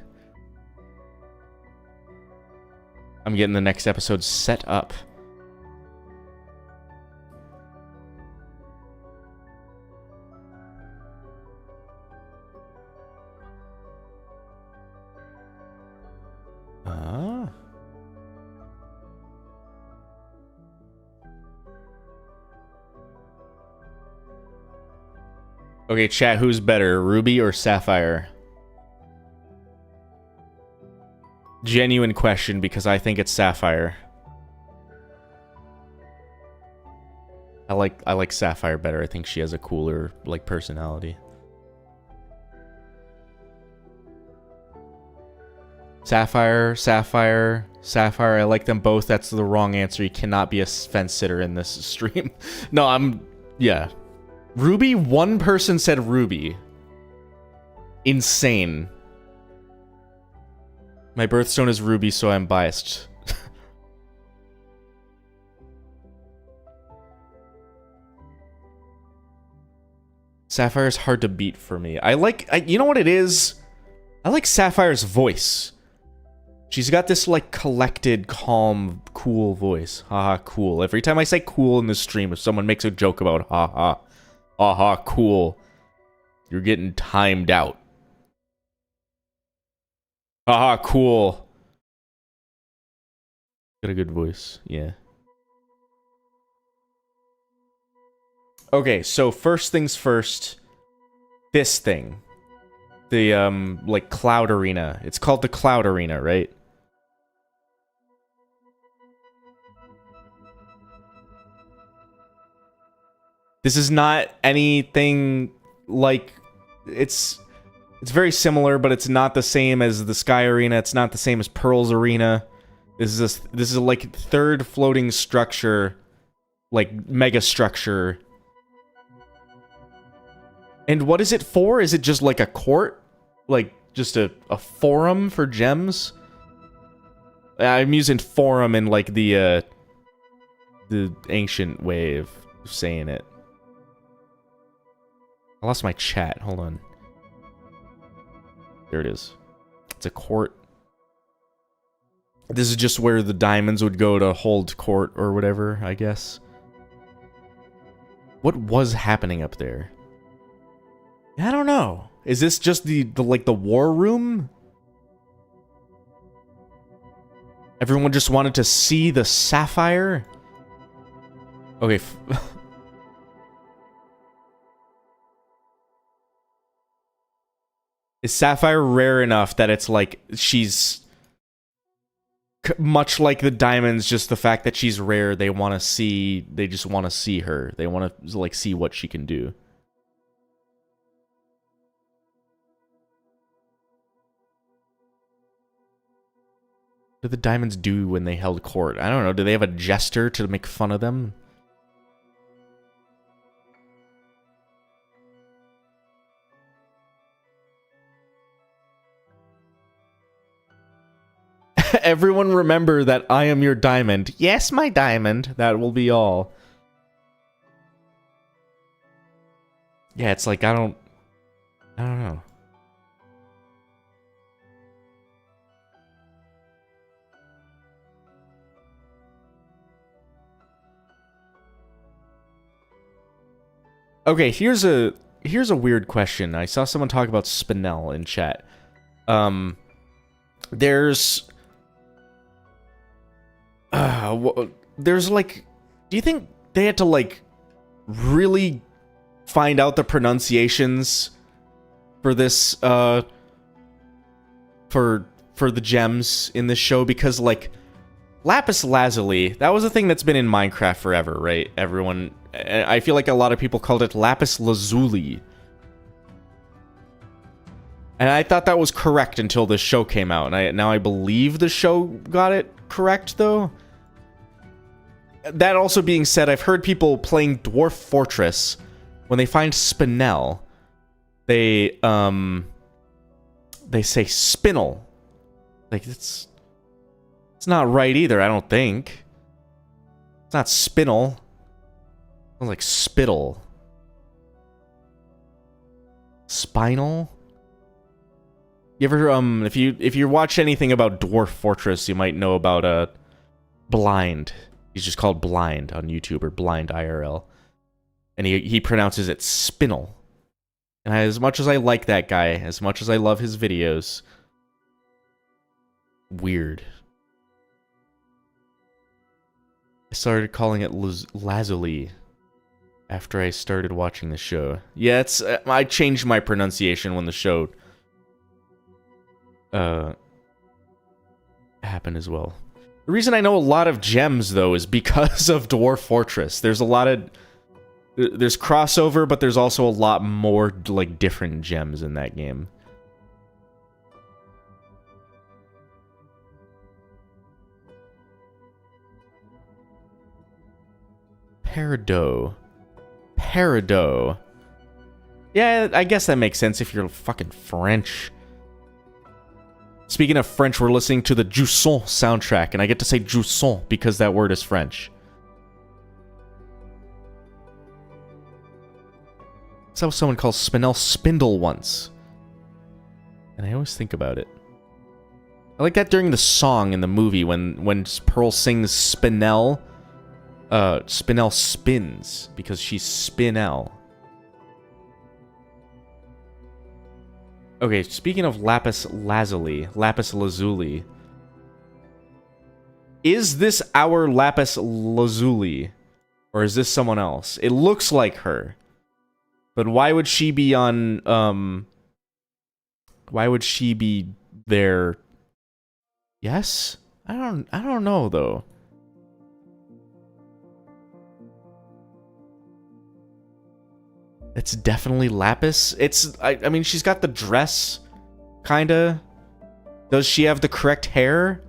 I'm getting the next episode set up. Okay, chat, who's better, Ruby or Sapphire? Genuine question, because I think it's Sapphire. I like Sapphire better. I think she has a cooler, like, personality. Sapphire, Sapphire, Sapphire. I like them both. That's the wrong answer. You cannot be a fence sitter in this stream. No, yeah. Ruby, one person said Ruby. Insane. My birthstone is Ruby, so I'm biased. Sapphire's hard to beat for me. You know what it is? I like Sapphire's voice. She's got this, like, collected, calm, cool voice. Haha, cool. Every time I say cool in the stream, if someone makes a joke about haha, haha, cool, you're getting timed out. Haha, cool. Got a good voice, yeah. Okay, so first things first. This thing. The, like, Cloud Arena. It's called the Cloud Arena, right? This is not anything like... It's very similar, but it's not the same as the Sky Arena. It's not the same as Pearl's Arena. This is like third floating structure, like mega structure. And what is it for? Is it just like a court? Like just a forum for gems? I'm using forum in like the ancient way of saying it. I lost my chat. Hold on. There it is. It's a court. This is just where the diamonds would go to hold court or whatever, I guess. What was happening up there? I don't know. Is this just the war room? Everyone just wanted to see the sapphire? Okay. Is Sapphire rare enough that it's like she's much like the diamonds, just the fact that she's rare, they just want to see her. They want to like see what she can do. What did the diamonds do when they held court? I don't know. Do they have a jester to make fun of them? Everyone remember that I am your diamond. Yes, my diamond. That will be all. Yeah, it's like, I don't know. Okay, here's a weird question. I saw someone talk about Spinel in chat. There's like, do you think they had to like really find out the pronunciations for this for the gems in this show? Because like lapis lazuli, that was a thing that's been in Minecraft forever, right? Everyone, I feel like a lot of people called it lapis lazuli. And I thought that was correct until this show came out. And now I believe the show got it correct, though. That also being said, I've heard people playing Dwarf Fortress, when they find Spinel, they say Spinel. Like, it's not right either, I don't think. It's not Spinel. It sounds like Spittle. Spinal? You ever, if you watch anything about Dwarf Fortress, you might know about, Blind. He's just called Blind on YouTube, or Blind IRL. And he pronounces it Spinel. And as much as I like that guy, as much as I love his videos, weird. I started calling it Lazuli after I started watching the show. Yeah, it's I changed my pronunciation when the show happened as well. The reason I know a lot of gems, though, is because of Dwarf Fortress. There's crossover, but there's also a lot more, like, different gems in that game. Peridot. Peridot. Yeah, I guess that makes sense if you're fucking French. Speaking of French, we're listening to the Jusson soundtrack, and I get to say Jusson because that word is French. That's how someone calls Spinel spindle once. And I always think about it. I like that during the song in the movie when Pearl sings Spinel. Spinel spins because she's Spinel. Okay, speaking of lapis lazuli. Is this our lapis lazuli? Or is this someone else? It looks like her. But why would she be on, why would she be there? Yes? I don't know, though. It's definitely Lapis. I mean, she's got the dress, kinda. Does she have the correct hair?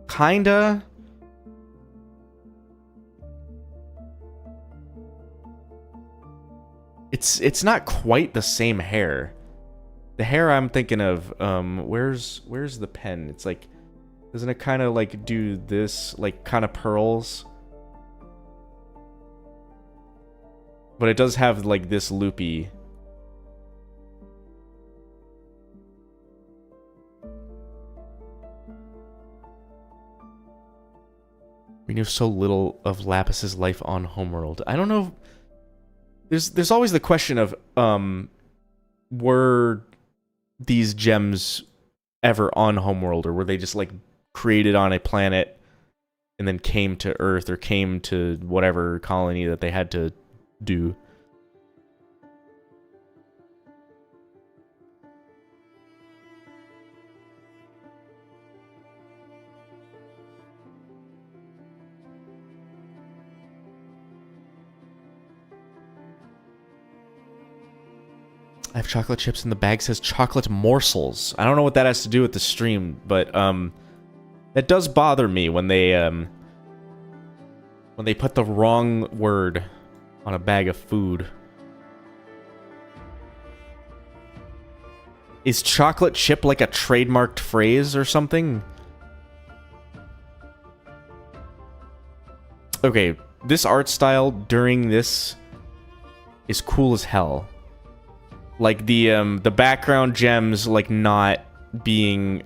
Kinda. It's not quite the same hair. The hair I'm thinking of, where's the pen? It's like, doesn't it kind of like do this, like kind of pearls? But it does have like this loopy. We knew so little of Lapis's life on Homeworld. I don't know. There's always the question of, were these gems ever on Homeworld, or were they just like created on a planet and then came to Earth or came to whatever colony that they had to do? I have chocolate chips and the bag says chocolate morsels. I don't know what that has to do with the stream, but that does bother me when they put the wrong word on a bag of food. Is chocolate chip like a trademarked phrase or something? Okay, this art style during this is cool as hell. Like the background gems like not being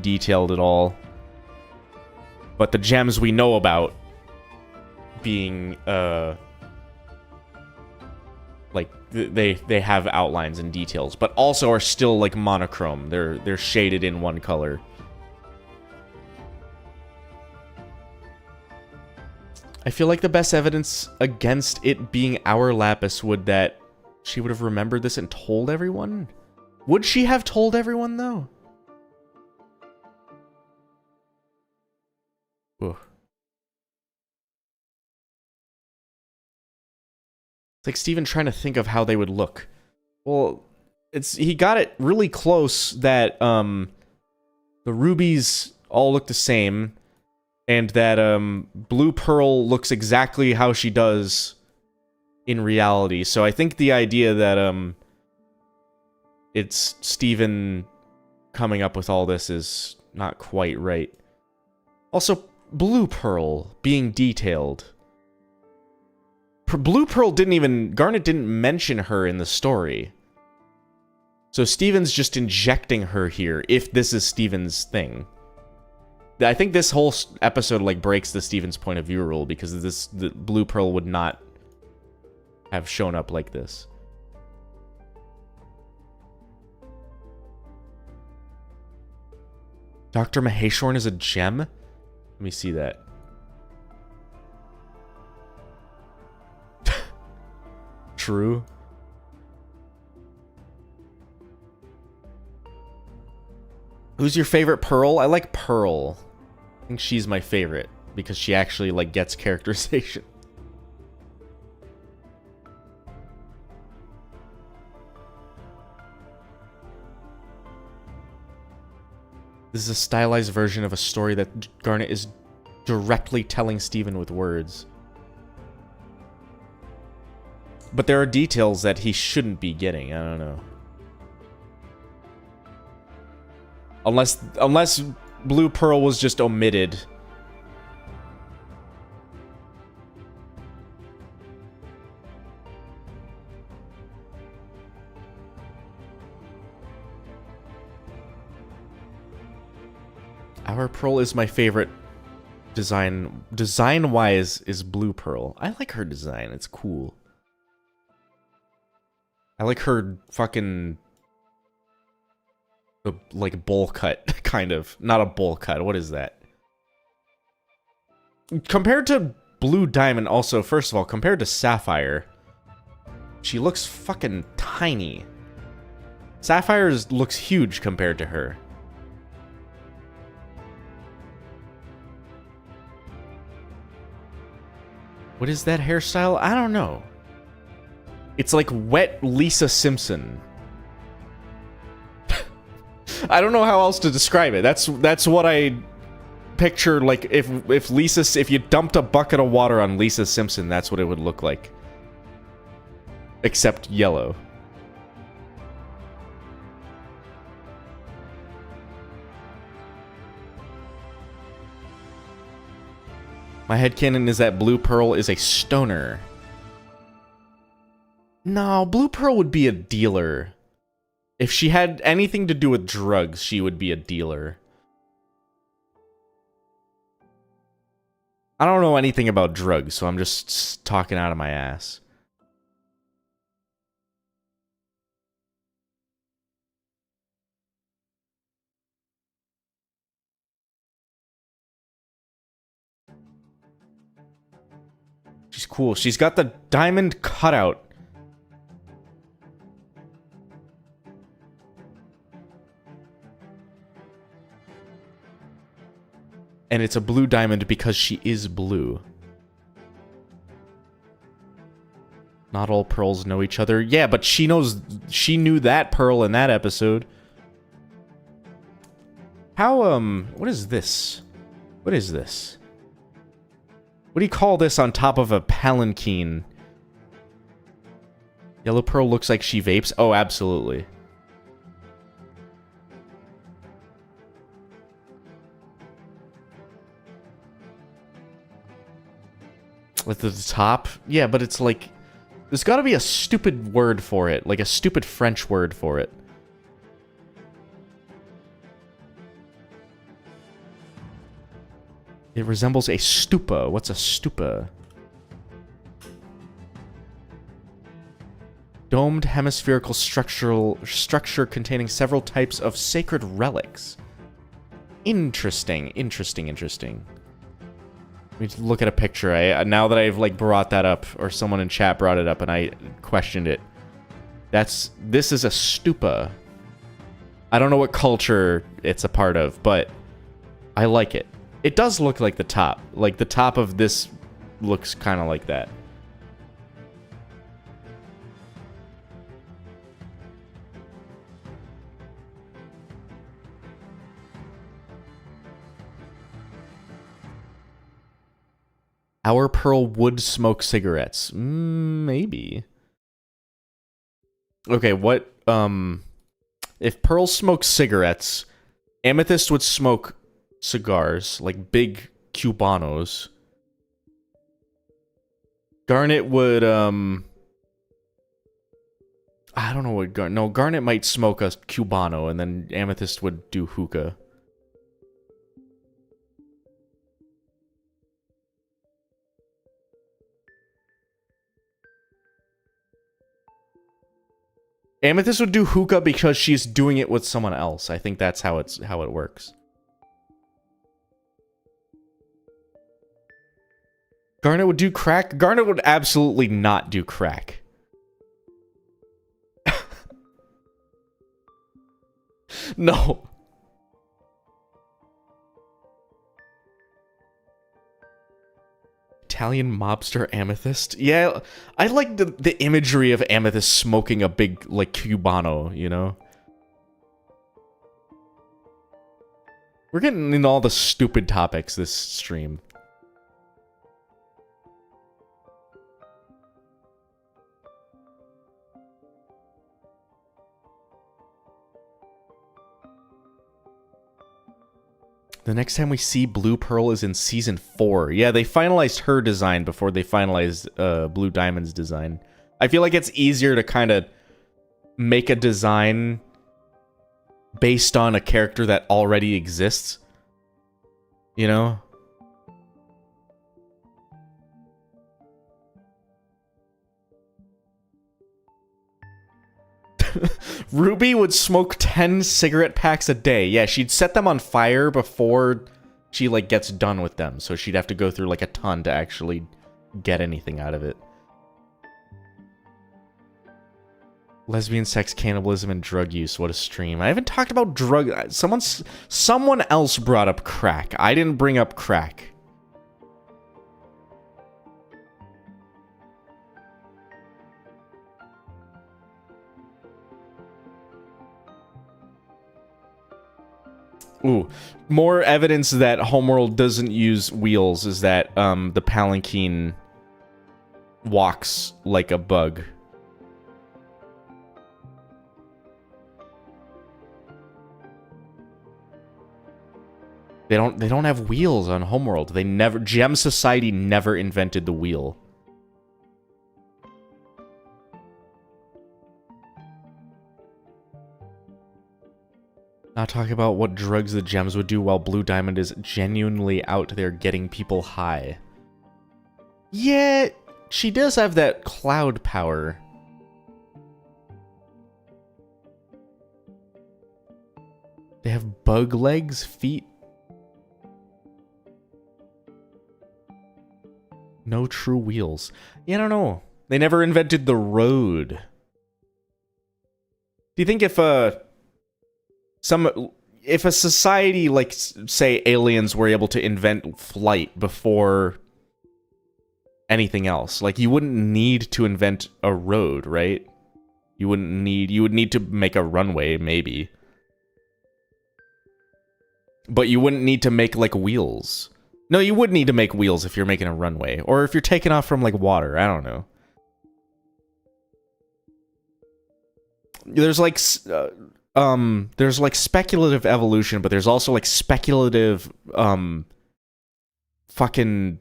detailed at all. But the gems we know about being like they have outlines and details, but also are still like monochrome. They're shaded in one color. I feel like the best evidence against it being our Lapis would that she would have remembered this and told everyone. Would she have told everyone, though? Ugh. It's like Steven trying to think of how they would look. Well, he got it really close that the rubies all look the same. And that Blue Pearl looks exactly how she does in reality. So I think the idea that it's Steven coming up with all this is not quite right. Also, Blue Pearl being detailed. Blue Pearl Garnet didn't mention her in the story. So Steven's just injecting her here, if this is Steven's thing. I think this whole episode like breaks the Steven's point of view rule because the Blue Pearl would not have shown up like this. Dr. Maheshwarn is a gem? Let me see that. True. Who's your favorite Pearl? I like Pearl. I think she's my favorite because she actually like gets characterization. This is a stylized version of a story that Garnet is directly telling Steven with words. But there are details that he shouldn't be getting. I don't know. Unless Blue Pearl was just omitted. Our Pearl is my favorite design. Design-wise is Blue Pearl. I like her design. It's cool. I like her fucking... like, bowl cut, kind of. Not a bowl cut. What is that? Compared to Blue Diamond, also, first of all, compared to Sapphire, she looks fucking tiny. Sapphire looks huge compared to her. What is that hairstyle? I don't know. It's like wet Lisa Simpson. I don't know how else to describe it. That's what I picture. Like if you dumped a bucket of water on Lisa Simpson, that's what it would look like. Except yellow. My headcanon is that Blue Pearl is a stoner. No, Blue Pearl would be a dealer. If she had anything to do with drugs, she would be a dealer. I don't know anything about drugs, so I'm just talking out of my ass. She's cool. She's got the diamond cutout. And it's a blue diamond because she is blue. Not all pearls know each other. Yeah, but she knew that pearl in that episode. How, what is this? What is this? What do you call this on top of a palanquin? Yellow Pearl looks like she vapes. Oh, absolutely. At the top? Yeah, but it's like... There's gotta be a stupid word for it. Like a stupid French word for it. It resembles a stupa. What's a stupa? Domed hemispherical structure containing several types of sacred relics. Interesting, interesting, interesting. Let me look at a picture. Now that I've like brought that up, or someone in chat brought it up and I questioned it. This is a stupa. I don't know what culture it's a part of, but I like it. It does look like the top. Like, the top of this looks kind of like that. Our Pearl would smoke cigarettes. Maybe. Okay, what, if Pearl smoked cigarettes, Amethyst would smoke cigars, like big Cubanos. Garnet would, I don't know what Garnet might smoke a Cubano, and then Amethyst would do hookah. Amethyst would do hookah because she's doing it with someone else. I think that's how it works. Garnet would do crack? Garnet would absolutely not do crack. No. Italian mobster Amethyst? Yeah, I like the imagery of Amethyst smoking a big, like, Cubano, you know? We're getting into all the stupid topics this stream. The next time we see Blue Pearl is in Season 4. Yeah, they finalized her design before they finalized Blue Diamond's design. I feel like it's easier to kind of make a design based on a character that already exists. You know? Ruby would smoke 10 cigarette packs a day. Yeah, she'd set them on fire before she, like, gets done with them. So she'd have to go through, like, a ton to actually get anything out of it. Lesbian sex, cannibalism, and drug use. What a stream. I haven't talked about drug... Someone else brought up crack. I didn't bring up crack. Ooh, more evidence that Homeworld doesn't use wheels is that the palanquin walks like a bug. They don't have wheels on Homeworld. They never... Gem Society never invented the wheel. Not talking about what drugs the gems would do while Blue Diamond is genuinely out there getting people high. Yeah, she does have that cloud power. They have bug legs, feet. No true wheels. Yeah, I don't know. They never invented the road. Do you think if if a society, like, say, aliens were able to invent flight before anything else, like, you wouldn't need to invent a road, right? You would need to make a runway, maybe. But you wouldn't need to make, like, wheels. No, you would need to make wheels if you're making a runway. Or if you're taking off from, like, water. I don't know. There's, like... there's, like, speculative evolution, but there's also, like, speculative, fucking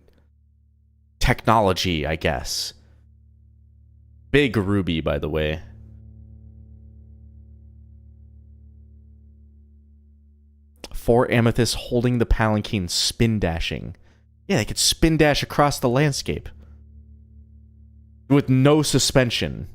technology, I guess. Big Ruby, by the way. Four amethysts holding the palanquin, spin dashing. Yeah, they could spin dash across the landscape. With no suspension.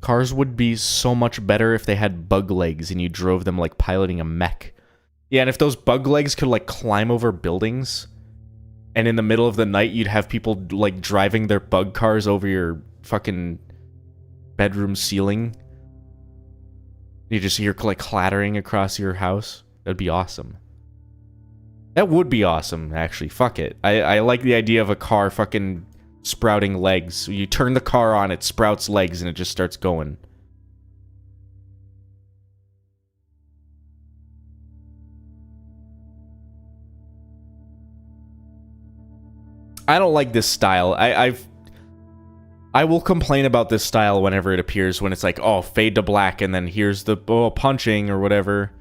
Cars would be so much better if they had bug legs and you drove them like piloting a mech. Yeah, and if those bug legs could, like, climb over buildings, and in the middle of the night you'd have people, like, driving their bug cars over your fucking bedroom ceiling. You just hear, like, clattering across your house. That'd be awesome. That would be awesome, actually. Fuck it. I like the idea of a car fucking... sprouting legs. You turn the car on, it sprouts legs, and it just starts going. I don't like this style. I will complain about this style whenever it appears, when it's like, oh, fade to black, and then here's the punching or whatever.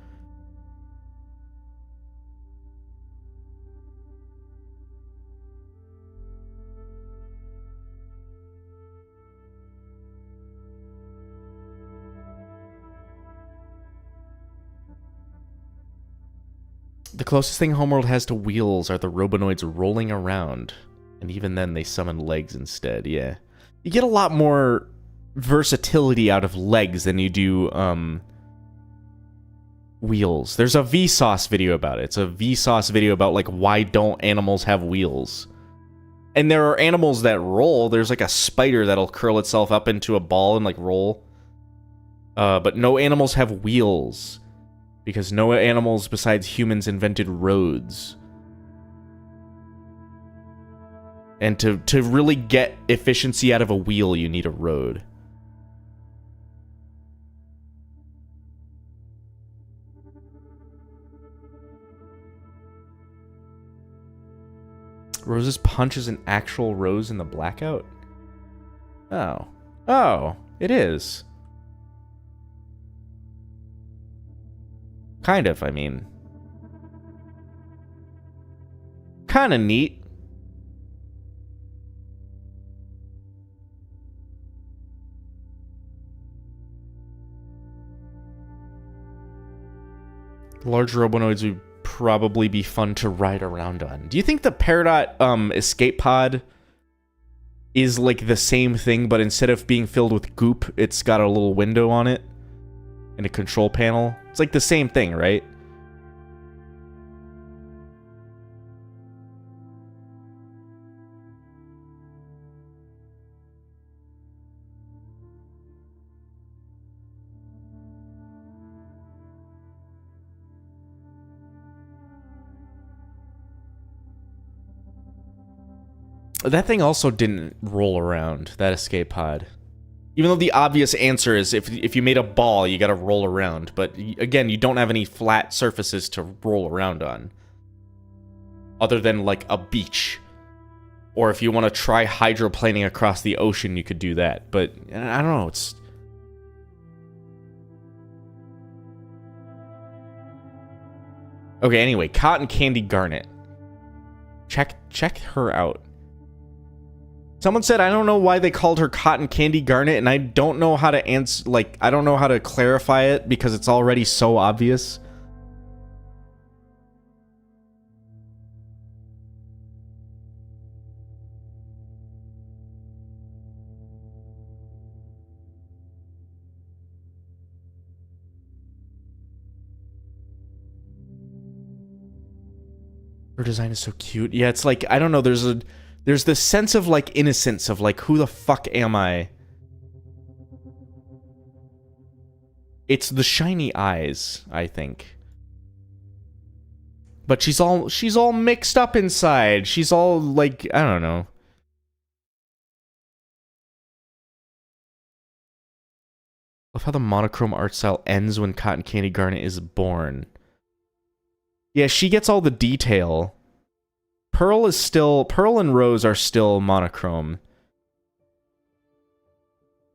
The closest thing Homeworld has to wheels are the Robonoids rolling around. And even then, they summon legs instead, yeah. You get a lot more versatility out of legs than you do, wheels. There's a Vsauce video about it. It's a Vsauce video about, like, why don't animals have wheels? And there are animals that roll. There's, like, a spider that'll curl itself up into a ball and, like, roll. But no animals have wheels. Because no animals besides humans invented roads. And to really get efficiency out of a wheel, you need a road. Rose's punch is an actual rose in the blackout? Oh. Oh, it is. Kind of, I mean. Kind of neat. Large robonoids would probably be fun to ride around on. Do you think the Peridot escape pod is like the same thing, but instead of being filled with goop, it's got a little window on it and a control panel? It's like the same thing, right? That thing also didn't roll around, that escape pod. Even though the obvious answer is if you made a ball, you gotta roll around. But again, you don't have any flat surfaces to roll around on. Other than like a beach. Or if you want to try hydroplaning across the ocean, you could do that. But I don't know, it's... Okay, anyway, Cotton Candy Garnet. Check her out. Someone said, I don't know why they called her Cotton Candy Garnet, and I don't know how to answer, like, I don't know how to clarify it because it's already so obvious. Her design is so cute. Yeah, it's like, I don't know, there's this sense of, like, innocence of, like, who the fuck am I? It's the shiny eyes, I think. But she's all mixed up inside. She's all, like, I don't know. Love how the monochrome art style ends when Cotton Candy Garnet is born. Yeah, she gets all the detail. Pearl and Rose are still monochrome.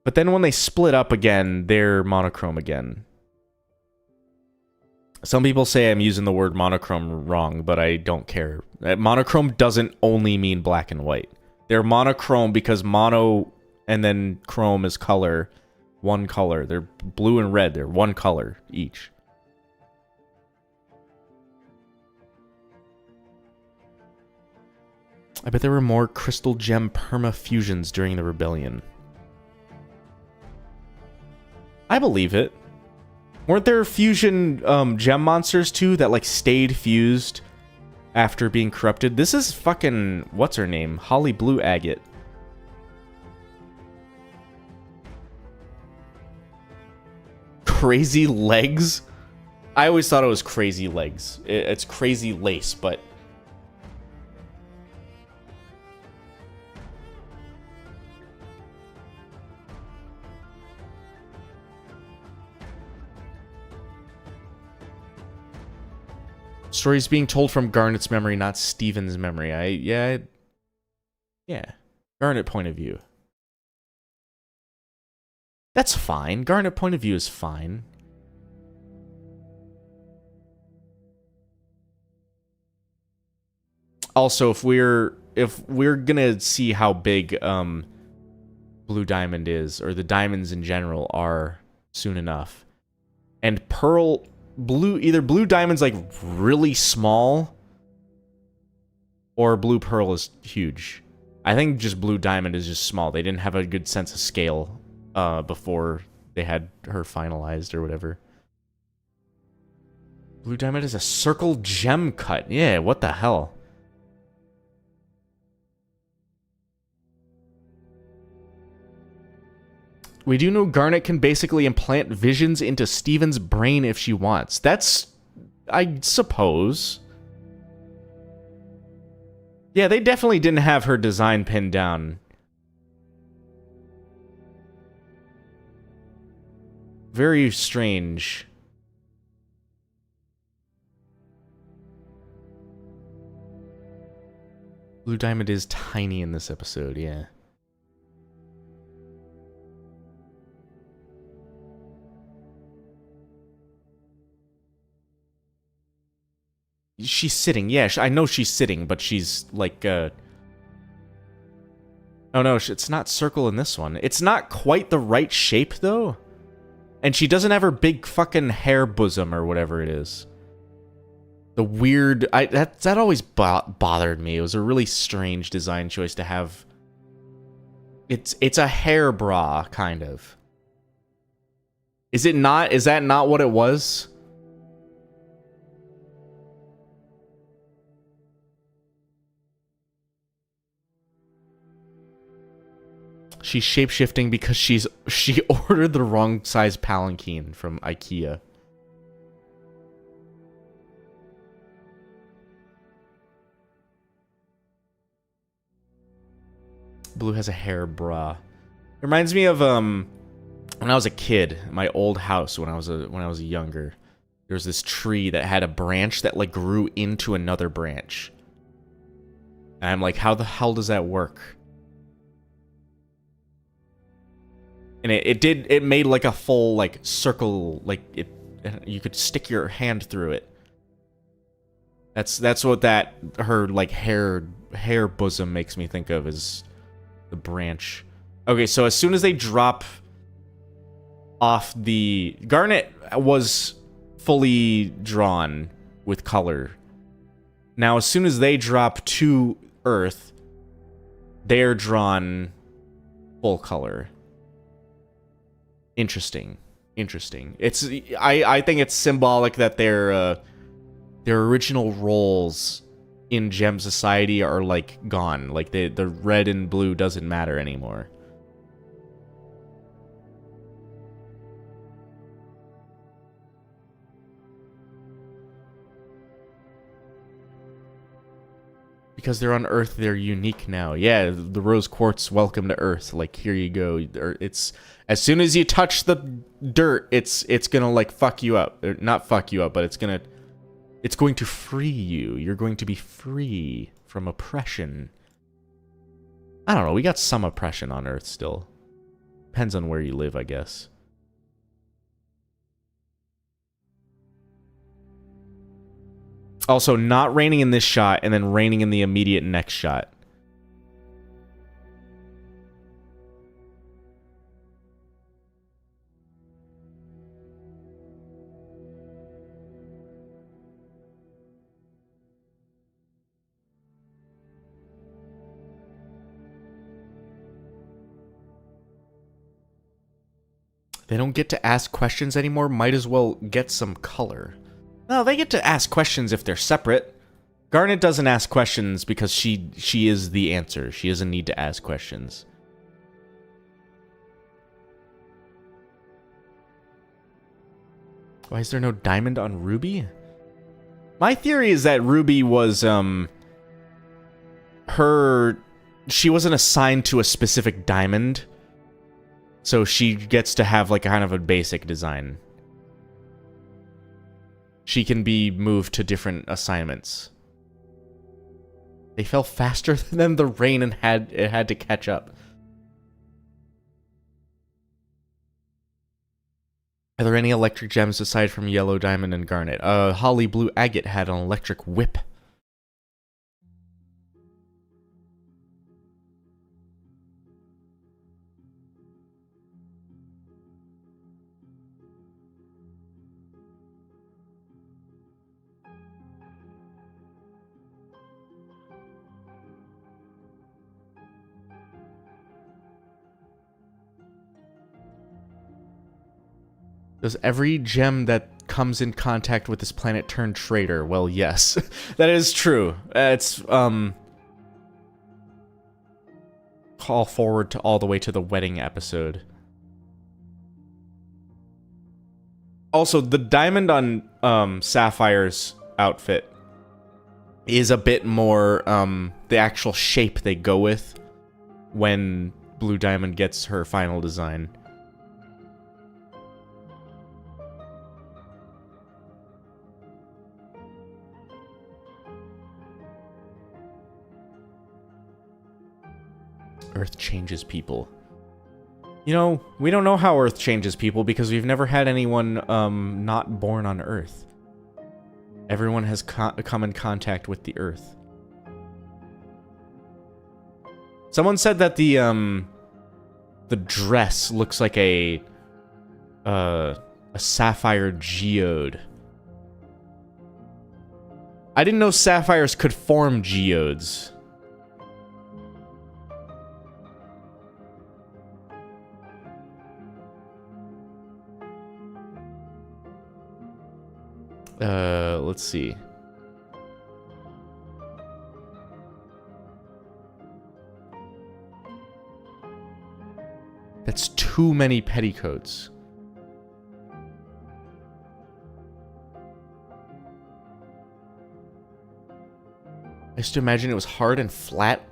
But then when they split up again, they're monochrome again. Some people say I'm using the word monochrome wrong, but I don't care. Monochrome doesn't only mean black and white. They're monochrome because mono and then chrome is color. One color. They're blue and red. They're one color each. I bet there were more crystal gem perma fusions during the rebellion. I believe it. Weren't there fusion gem monsters too that like stayed fused after being corrupted? This is fucking, what's her name? Holly Blue Agate. Crazy legs? I always thought it was crazy legs. It's crazy lace, but... Stories being told from Garnet's memory, not Steven's memory. Yeah. Garnet point of view. That's fine. Garnet point of view is fine. Also, if we're gonna see how big Blue Diamond is, or the diamonds in general are soon enough, and Pearl... either Blue Diamond's like really small or Blue Pearl is huge. I think just Blue Diamond is just small. They didn't have a good sense of scale before they had her finalized or whatever. Blue Diamond is a circle gem cut. Yeah, what the hell? We do know Garnet can basically implant visions into Steven's brain if she wants. That's... I suppose. Yeah, they definitely didn't have her design pinned down. Very strange. Blue Diamond is tiny in this episode, yeah. She's sitting, yeah, I know she's sitting, but she's like, oh no, it's not circle in this one. It's not quite the right shape, though. And she doesn't have her big fucking hair bosom or whatever it is. The weird... that always bothered me. It was a really strange design choice to have. It's a hair bra, kind of. Is it not? Is that not what it was? She's shapeshifting because she ordered the wrong size palanquin from IKEA. Blue has a hair bra. It reminds me of when I was a kid, my old house when I was younger. There was this tree that had a branch that like grew into another branch. And I'm like, how the hell does that work? And it made like a full like circle, like you could stick your hand through it. That's what her like hair bosom makes me think of, is the branch. Okay, so as soon as they drop off the... Garnet was fully drawn with color. Now, as soon as they drop to Earth, they're drawn full color. Interesting. It's I think it's symbolic that their original roles in Gem Society are like gone. Like the red and blue doesn't matter anymore. Because they're on Earth, they're unique now. Yeah, the rose quartz, welcome to Earth. Like, here you go. It's as soon as you touch the dirt, it's gonna like fuck you up. Or not fuck you up, but it's going to free you. You're going to be free from oppression. I don't know. We got some oppression on Earth still. Depends on where you live, I guess. Also, not raining in this shot, and then raining in the immediate next shot. They don't get to ask questions anymore. Might as well get some color. No, they get to ask questions if they're separate. Garnet doesn't ask questions because she is the answer. She doesn't need to ask questions. Why is there no diamond on Ruby? My theory is that Ruby was, she wasn't assigned to a specific diamond. So she gets to have, like, kind of a basic design. She can be moved to different assignments. They fell faster than the rain and it had to catch up. Are there any electric gems aside from yellow diamond and garnet? Holly blue agate had an electric whip. Does every gem that comes in contact with this planet turn traitor? Well, yes. That is true. It's, call forward to all the way to the wedding episode. Also, the diamond on, Sapphire's outfit is a bit more, the actual shape they go with when Blue Diamond gets her final design. Earth changes people. You know, we don't know how Earth changes people because we've never had anyone not born on Earth. Everyone has come in contact with the Earth. Someone said that the dress looks like a sapphire geode. I didn't know sapphires could form geodes. Let's see. That's too many petticoats. I used to imagine it was hard and flat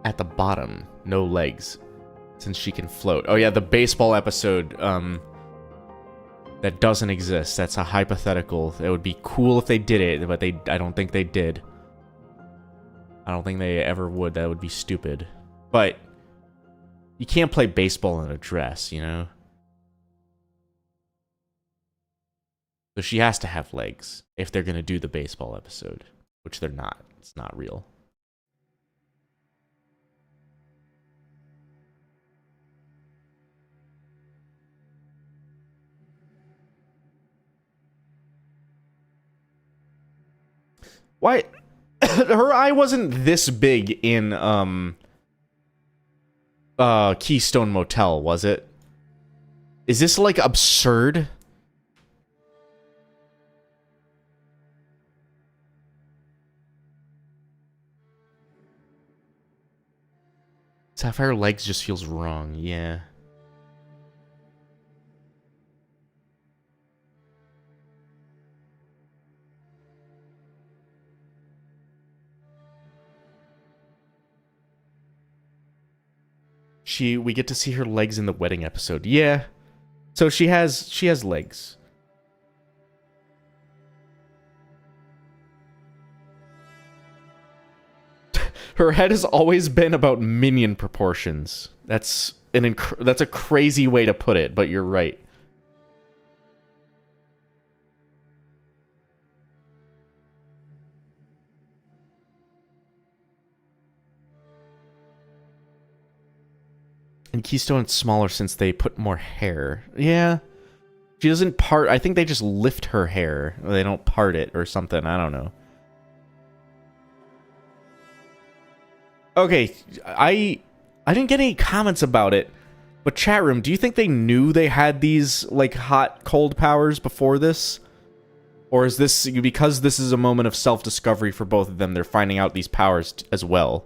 at the bottom. No legs. Since she can float. Oh yeah, the baseball episode, that doesn't exist. That's a hypothetical. It would be cool if they did it, but I don't think they did. I don't think they ever would. That would be stupid. But you can't play baseball in a dress, you know? So she has to have legs if they're going to do the baseball episode, which they're not. It's not real. Why? Her eye wasn't this big in, Keystone Motel, was it? Is this, like, absurd? Sapphire legs just feels wrong, yeah. We get to see her legs in the wedding episode. Yeah. So she has legs. Her head has always been about minion proportions. That's a crazy way to put it, but you're right. And Keystone, it's smaller since they put more hair. Yeah. She doesn't part. I think they just lift her hair. Or they don't part it or something. I don't know. Okay. I didn't get any comments about it. But chat room, do you think they knew they had these, like, hot, cold powers before this? Or is this, because this is a moment of self-discovery for both of them, they're finding out these powers as well?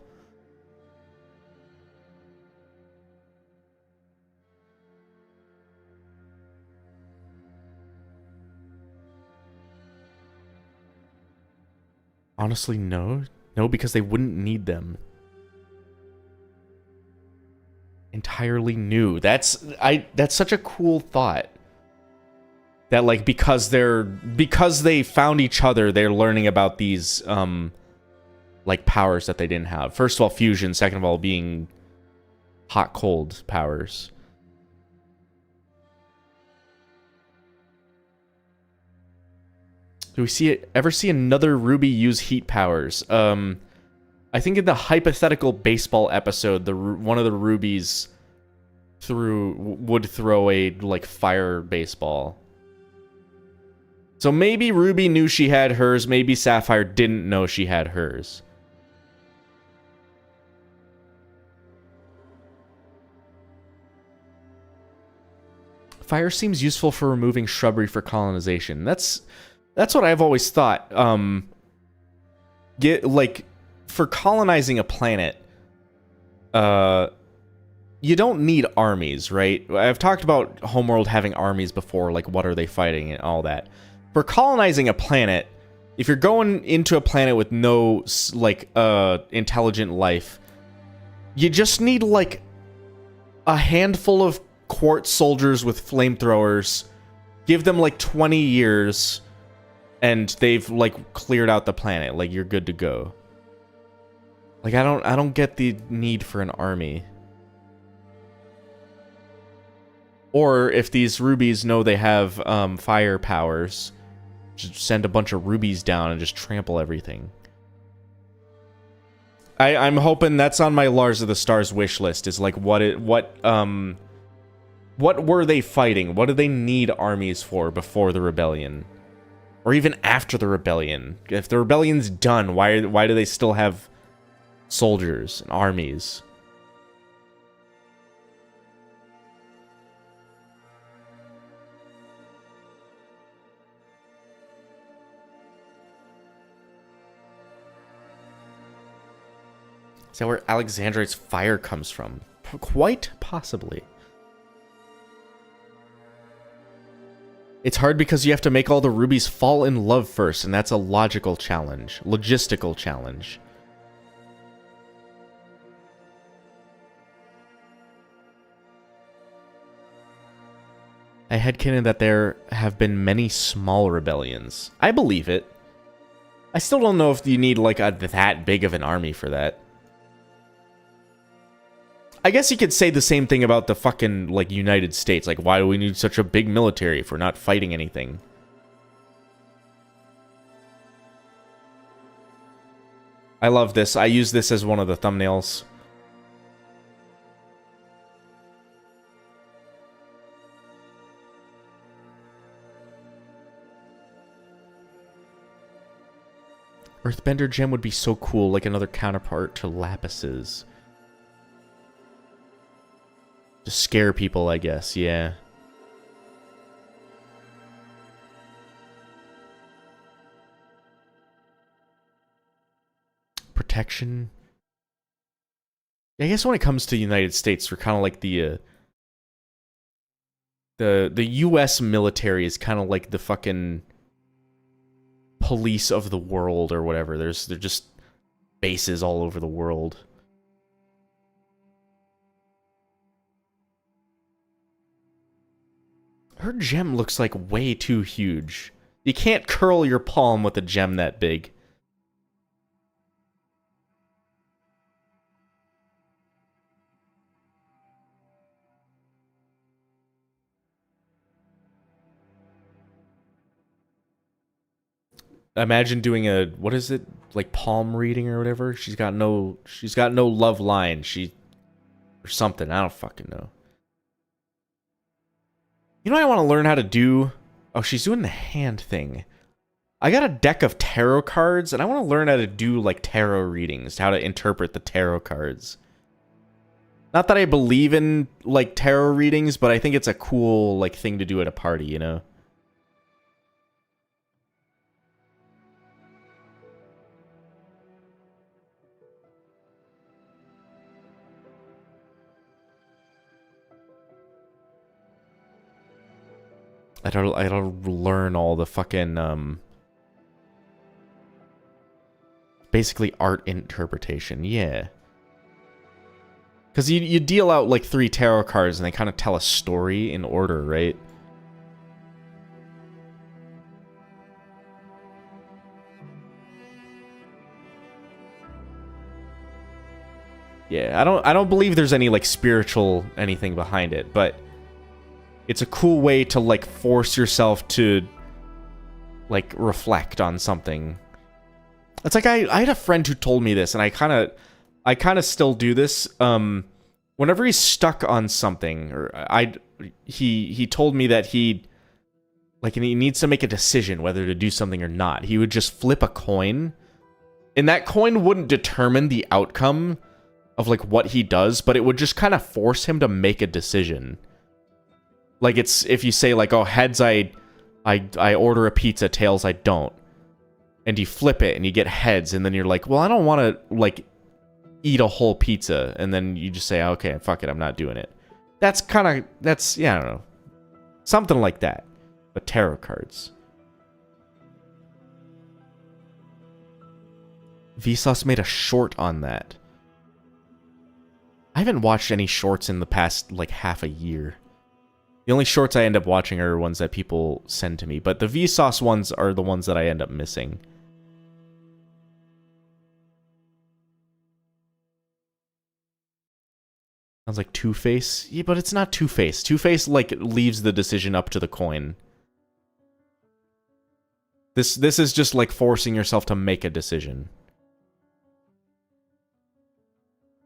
Honestly, no. No, because they wouldn't need them. Entirely new. That's such a cool thought. That, like, because they found each other, they're learning about these, like, powers that they didn't have. First of all, fusion. Second of all, being hot-cold powers. Do we ever see another Ruby use heat powers? I think in the hypothetical baseball episode, one of the Rubies would throw a, like, fire baseball. So maybe Ruby knew she had hers, maybe Sapphire didn't know she had hers. Fire seems useful for removing shrubbery for colonization. That's what I've always thought. For colonizing a planet, you don't need armies, right? I've talked about Homeworld having armies before, like, what are they fighting and all that. For colonizing a planet, if you're going into a planet with no, like, intelligent life, you just need, like, a handful of quartz soldiers with flamethrowers, give them, like, 20 years, and they've, like, cleared out the planet. Like, you're good to go. Like, I don't get the need for an army. Or if these rubies know they have fire powers, just send a bunch of rubies down and just trample everything. I'm hoping that's on my Lars of the Stars wish list, is like what were they fighting? What do they need armies for before the rebellion? Or even after the rebellion? If the rebellion's done, why do they still have soldiers and armies? Is that where Alexandrite's fire comes from? Quite possibly. It's hard because you have to make all the rubies fall in love first, and that's a logical challenge. Logistical challenge. I headcanon that there have been many small rebellions. I believe it. I still don't know if you need, like, that big of an army for that. I guess you could say the same thing about the fucking, like, United States. Like, why do we need such a big military if we're not fighting anything? I love this. I use this as one of the thumbnails. Earthbender gem would be so cool, like another counterpart to Lapis's. To scare people, I guess, yeah. Protection. Yeah, I guess when it comes to the United States, we're kind of like the U.S. military is kind of like the fucking police of the world or whatever. They're just bases all over the world. Her gem looks like way too huge. You can't curl your palm with a gem that big. Imagine doing a, what is it? Like palm reading or whatever? She's got no love line. Or something. I don't fucking know. You know what I want to learn how to do? Oh, she's doing the hand thing. I got a deck of tarot cards, and I want to learn how to do, like, tarot readings. How to interpret the tarot cards. Not that I believe in, like, tarot readings, but I think it's a cool, like, thing to do at a party, you know? I don't learn all the fucking, basically art interpretation, yeah. Because you deal out, like, 3 tarot cards, and they kind of tell a story in order, right? Yeah, I don't believe there's any, like, spiritual anything behind it, but it's a cool way to, like, force yourself to, like, reflect on something. It's like I had a friend who told me this, and I kind of still do this. Whenever he's stuck on something, or he told me that he needs to make a decision whether to do something or not. He would just flip a coin, and that coin wouldn't determine the outcome of, like, what he does, but it would just kind of force him to make a decision. Like, it's, if you say, like, oh, heads, I order a pizza, tails, I don't. And you flip it, and you get heads, and then you're like, well, I don't want to, like, eat a whole pizza. And then you just say, okay, fuck it, I'm not doing it. That's kind of, yeah, I don't know. Something like that. But tarot cards. Vsauce made a short on that. I haven't watched any shorts in the past, like, half a year. The only shorts I end up watching are ones that people send to me, but the Vsauce ones are the ones that I end up missing. Sounds like Two-Face. Yeah, but it's not Two-Face. Two-Face, like, leaves the decision up to the coin. This is just, like, forcing yourself to make a decision.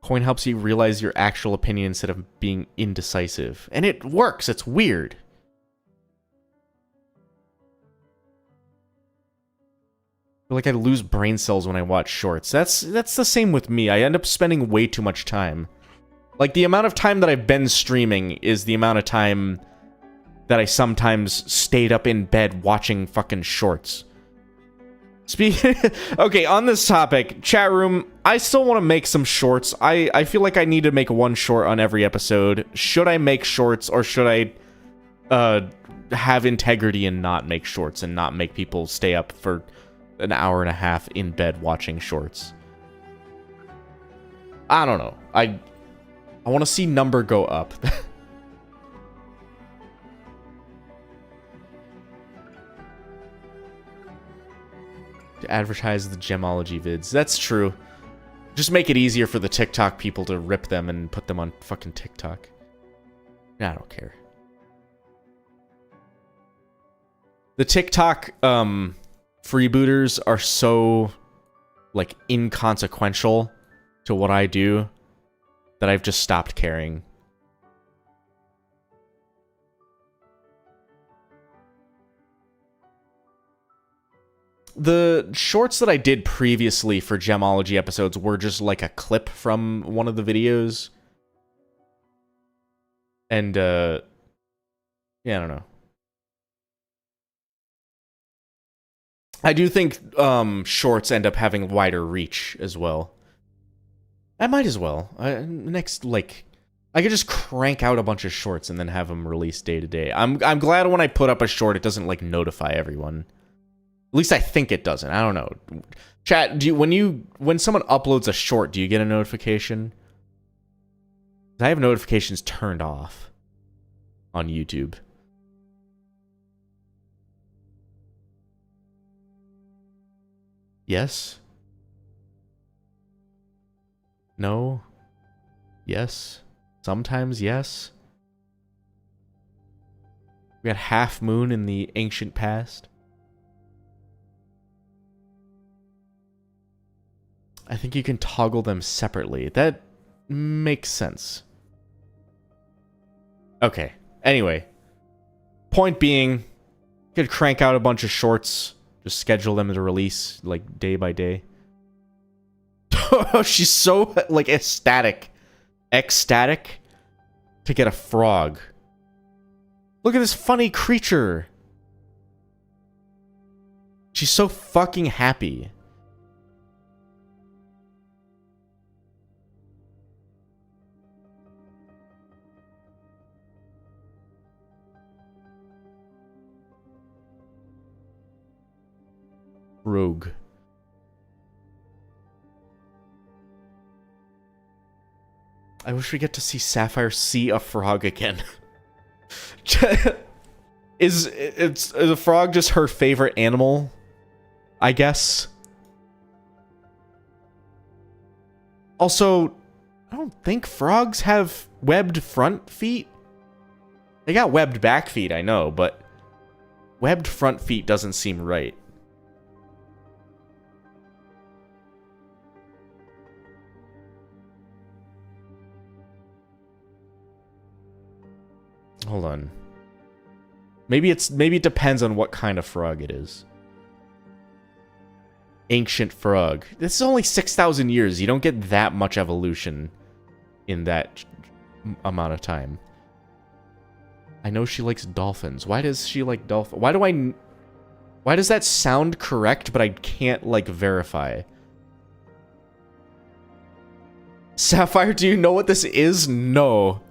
Coin helps you realize your actual opinion instead of being indecisive. And it works! It's weird. I feel like I lose brain cells when I watch shorts. That's the same with me. I end up spending way too much time. Like, the amount of time that I've been streaming is the amount of time that I sometimes stayed up in bed watching fucking shorts. Okay, on this topic, chat room, I still want to make some shorts. I feel like I need to make one short on every episode. Should I make shorts, or should I have integrity and not make shorts and not make people stay up for an hour and a half in bed watching shorts? I don't know. I want to see number go up. To advertise the Gemology vids. That's true. Just make it easier for the TikTok people to rip them and put them on fucking TikTok. I don't care. The TikTok freebooters are so, like, inconsequential to what I do that I've just stopped caring. The shorts that I did previously for Gemology episodes were just like a clip from one of the videos. And, yeah, I don't know. I do think shorts end up having wider reach as well. I might as well. Next, like, I could just crank out a bunch of shorts and then have them released day to day. I'm glad when I put up a short, it doesn't, like, notify everyone. At least I think it doesn't. I don't know. Chat, when someone uploads a short, do you get a notification? I have notifications turned off on YouTube. Yes? No? Yes? Sometimes yes? We got Half Moon in the ancient past. I think you can toggle them separately. That makes sense. Okay. Anyway. Point being, you could crank out a bunch of shorts. Just schedule them to release, like, day by day. She's so, like, ecstatic to get a frog. Look at this funny creature. She's so fucking happy. Rogue. I wish we get to see Sapphire see a frog again. Is a frog just her favorite animal? I guess. Also, I don't think frogs have webbed front feet. They got webbed back feet, I know, but webbed front feet doesn't seem right. Hold on. Maybe it depends on what kind of frog it is. Ancient frog. This is only 6,000 years. You don't get that much evolution in that amount of time. I know she likes dolphins. Why does she like dolphins? Why does that sound correct, but I can't, like, verify? Sapphire, do you know what this is? No.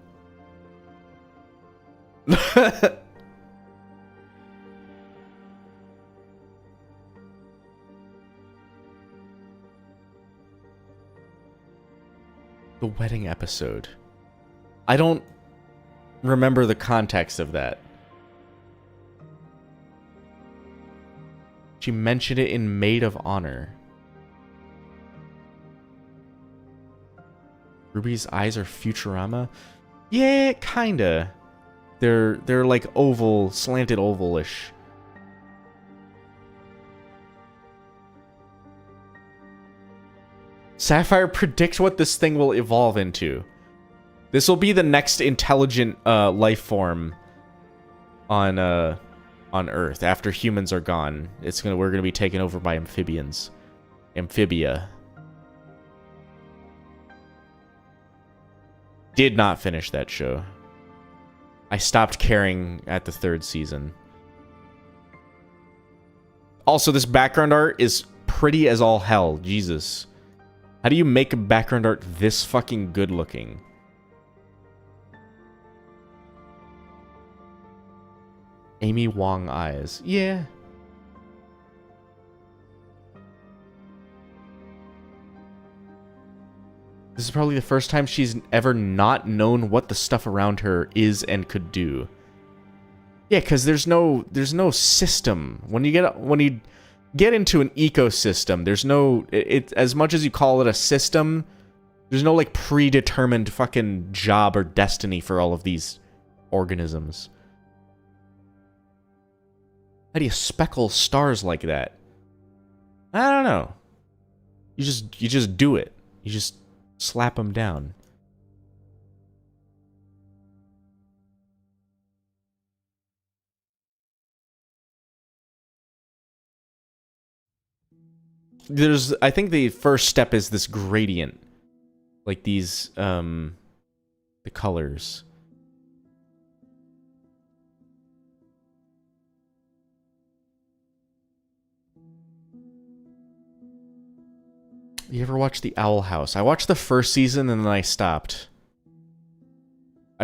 The wedding episode. I don't remember the context of that. She mentioned it in Maid of Honor. Ruby's eyes are Futurama? Yeah, kinda. They're like oval, slanted ovalish. Sapphire, predict what this thing will evolve into. This will be the next intelligent life form on Earth after humans are gone. We're gonna be taken over by amphibians. Amphibia. Did not finish that show. I stopped caring at the 3rd season. Also, this background art is pretty as all hell. Jesus. How do you make a background art this fucking good looking? Amy Wong eyes. Yeah. This is probably the first time she's ever not known what the stuff around her is and could do. Yeah, because there's no system. When you get into an ecosystem, there's no as much as you call it a system, there's no like predetermined fucking job or destiny for all of these organisms. How do you speckle stars like that? I don't know. You just do it. You just slap them down. I think the first step is this gradient. Like these, the colors. You ever watch The Owl House? I watched the first season and then I stopped.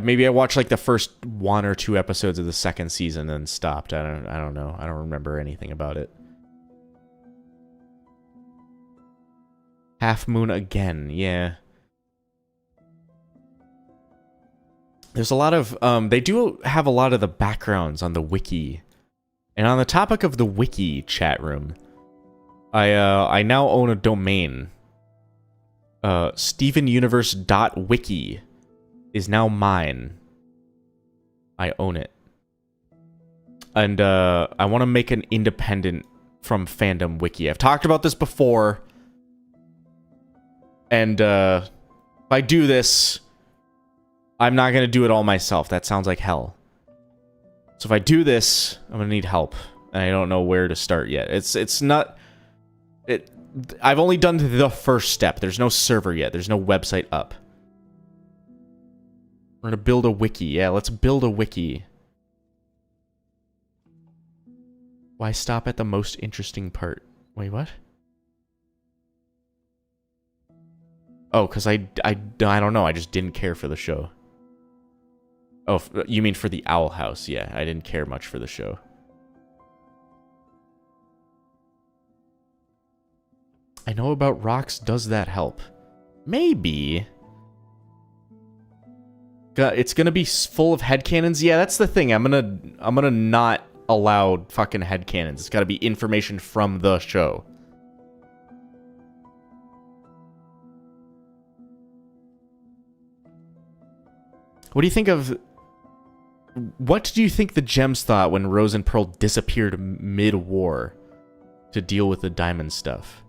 Maybe I watched like the first 1 or 2 episodes of the 2nd season and stopped. I don't know. I don't remember anything about it. Half Moon again, yeah. There's a lot of they do have a lot of the backgrounds on the wiki. And on the topic of the wiki chat room, I now own a domain. StevenUniverse.wiki is now mine. I own it. And I want to make an independent from fandom wiki. I've talked about this before. And if I do this, I'm not going to do it all myself. That sounds like hell. So if I do this, I'm going to need help. And I don't know where to start yet. I've only done the first step. There's no server yet. There's no website up. We're going to build a wiki. Yeah, let's build a wiki. Why stop at the most interesting part? Wait, what? Oh, because I don't know. I just didn't care for the show. Oh, you mean for the Owl House? Yeah, I didn't care much for the show. I know about rocks. Does that help? Maybe. It's gonna be full of headcanons. Yeah, that's the thing. I'm gonna not allow fucking headcanons. It's gotta be information from the show. What do you think of... What do you think the gems thought when Rose and Pearl disappeared mid-war to deal with the diamond stuff?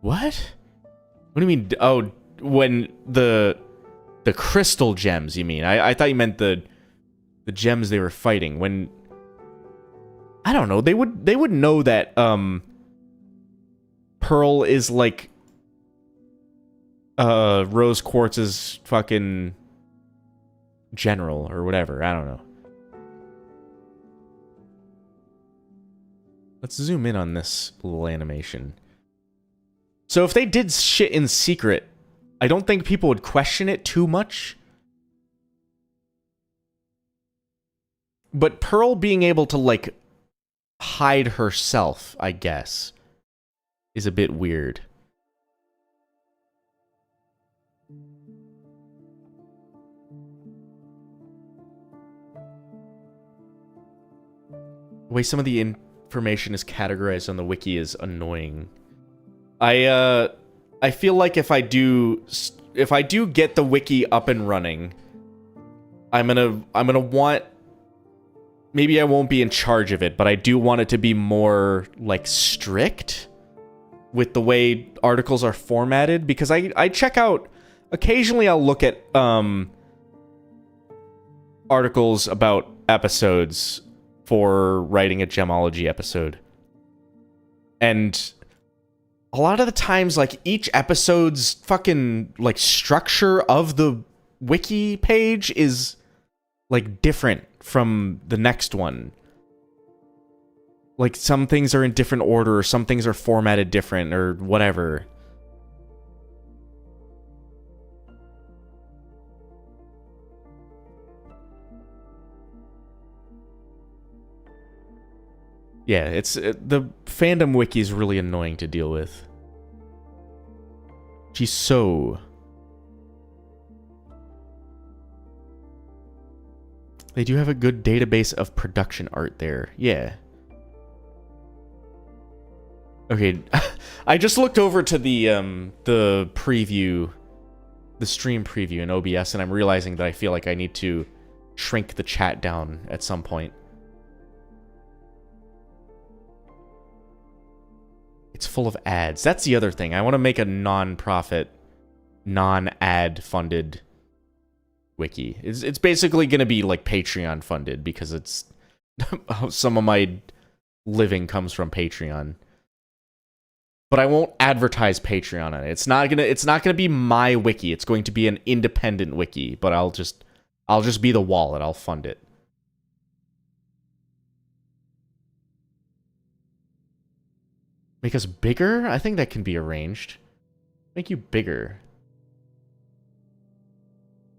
What? What do you mean? Oh, when the crystal gems, you mean? I thought you meant the gems they were fighting. When... I don't know. They would know that Pearl is like Rose Quartz's fucking general or whatever. I don't know. Let's zoom in on this little animation. So if they did shit in secret, I don't think people would question it too much. But Pearl being able to, like, hide herself, I guess, is a bit weird. The way some of the information is categorized on the wiki is annoying. I I feel like if I do get the wiki up and running, I'm gonna want, maybe I won't be in charge of it, but I do want it to be more like strict with the way articles are formatted, because I check out, occasionally I'll look at articles about episodes for writing a Gemology episode. And a lot of the times, like, each episode's fucking, like, structure of the wiki page is, like, different from the next one. Like, some things are in different order, or some things are formatted different, or whatever. Yeah, the fandom wiki is really annoying to deal with. She's so... They do have a good database of production art there. Yeah. Okay, I just looked over to the preview, the stream preview in OBS, and I'm realizing that I feel like I need to shrink the chat down at some point. It's full of ads. That's the other thing. I want to make a non-profit, non-ad funded wiki. It's basically going to be like Patreon funded, because it's some of my living comes from Patreon. But I won't advertise Patreon on it. It's not gonna be my wiki. It's going to be an independent wiki, but I'll just be the wallet. I'll fund it. Make us bigger? I think that can be arranged. Make you bigger.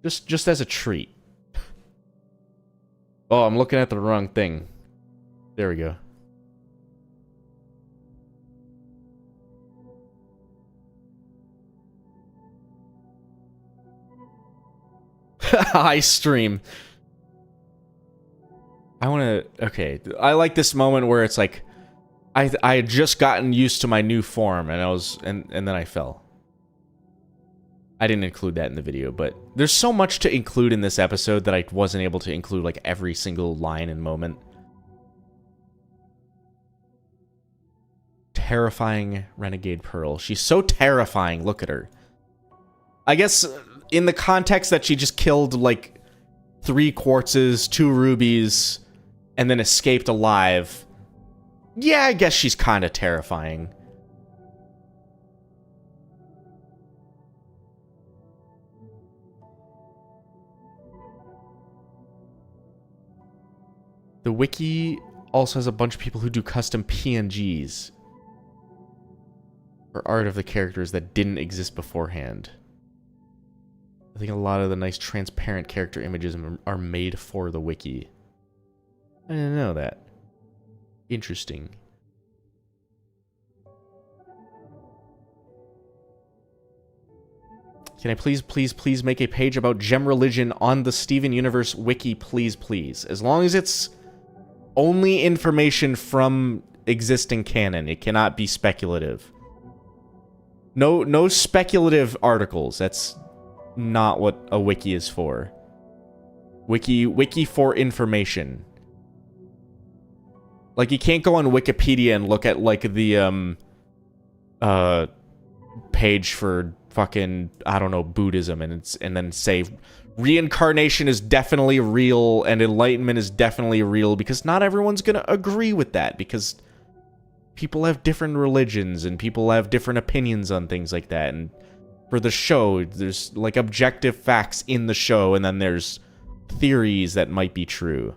Just as a treat. Oh, I'm looking at the wrong thing. There we go. I stream. I want to... Okay. I like this moment where it's like... I had just gotten used to my new form, and I was... And then I fell. I didn't include that in the video, but there's so much to include in this episode that I wasn't able to include, like, every single line and moment. Terrifying Renegade Pearl. She's so terrifying. Look at her. I guess in the context that she just killed, like, 3 quartzes, 2 rubies, and then escaped alive... Yeah, I guess she's kind of terrifying. The wiki also has a bunch of people who do custom PNGs for art of the characters that didn't exist beforehand. I think a lot of the nice transparent character images are made for the wiki. I didn't know that. Interesting. Can I please make a page about gem religion on the Steven Universe wiki, please? As long as it's only information from existing canon. It cannot be speculative. No speculative articles. That's not what a wiki is for. Wiki for information. Like, you can't go on Wikipedia and look at, like, the, page for fucking, I don't know, Buddhism, and then say, reincarnation is definitely real, and enlightenment is definitely real, because not everyone's gonna agree with that, because people have different religions, and people have different opinions on things like that, and for the show, there's, like, objective facts in the show, and then there's theories that might be true.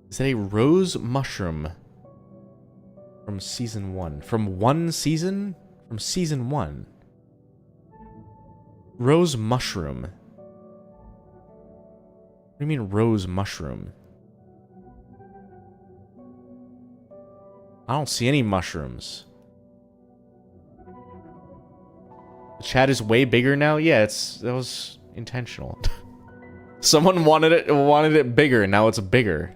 Is that a rose mushroom from season 1? From one season? From season 1. Rose mushroom. What do you mean rose mushroom? I don't see any mushrooms. The chat is way bigger now? Yeah, that was intentional. Someone wanted it bigger, now it's bigger.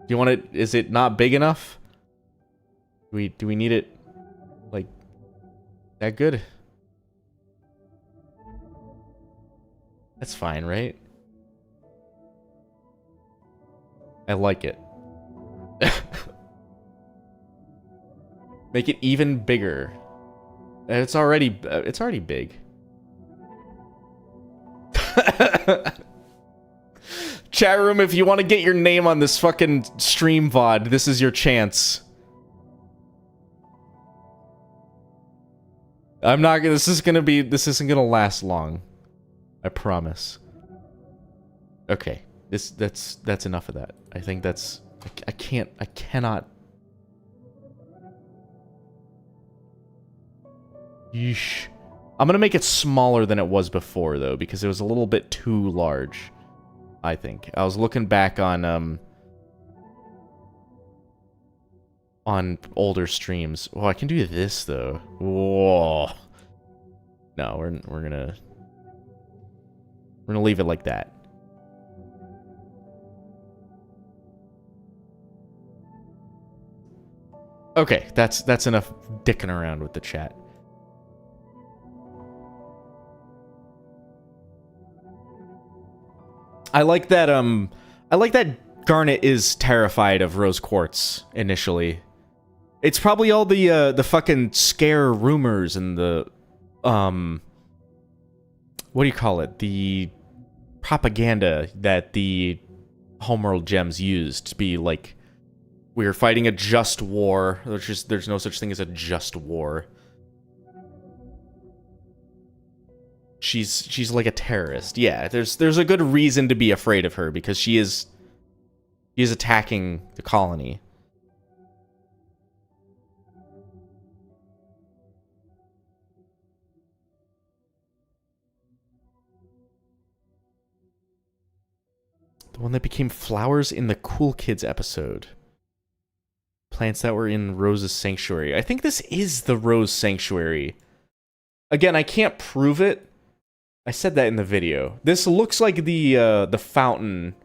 you want it? Is it not big enough? Do we need it like that good? That's fine, right? I like it. Make it even bigger. It's already big. Chat room, if you want to get your name on this fucking stream VOD, this is your chance. I'm not gonna, this isn't gonna last long. I promise. Okay. That's enough of that. I think that's, I cannot. Yeesh. I'm gonna make it smaller than it was before, though, because it was a little bit too large, I think. I was looking back on older streams. Oh, I can do this, though. Whoa. No, we're gonna leave it like that. Okay, that's enough dicking around with the chat. I like that Garnet is terrified of rose quartz initially. It's probably all the fucking scare rumors and the what do you call it? The propaganda that the Homeworld gems used to be like, we're fighting a just war. There's no such thing as a just war. She's like a terrorist. Yeah, there's a good reason to be afraid of her because she is attacking the colony. The one that became flowers in the Cool Kids episode. Plants that were in Rose's sanctuary. I think this is the Rose Sanctuary. Again, I can't prove it. I said that in the video. This looks like the fountain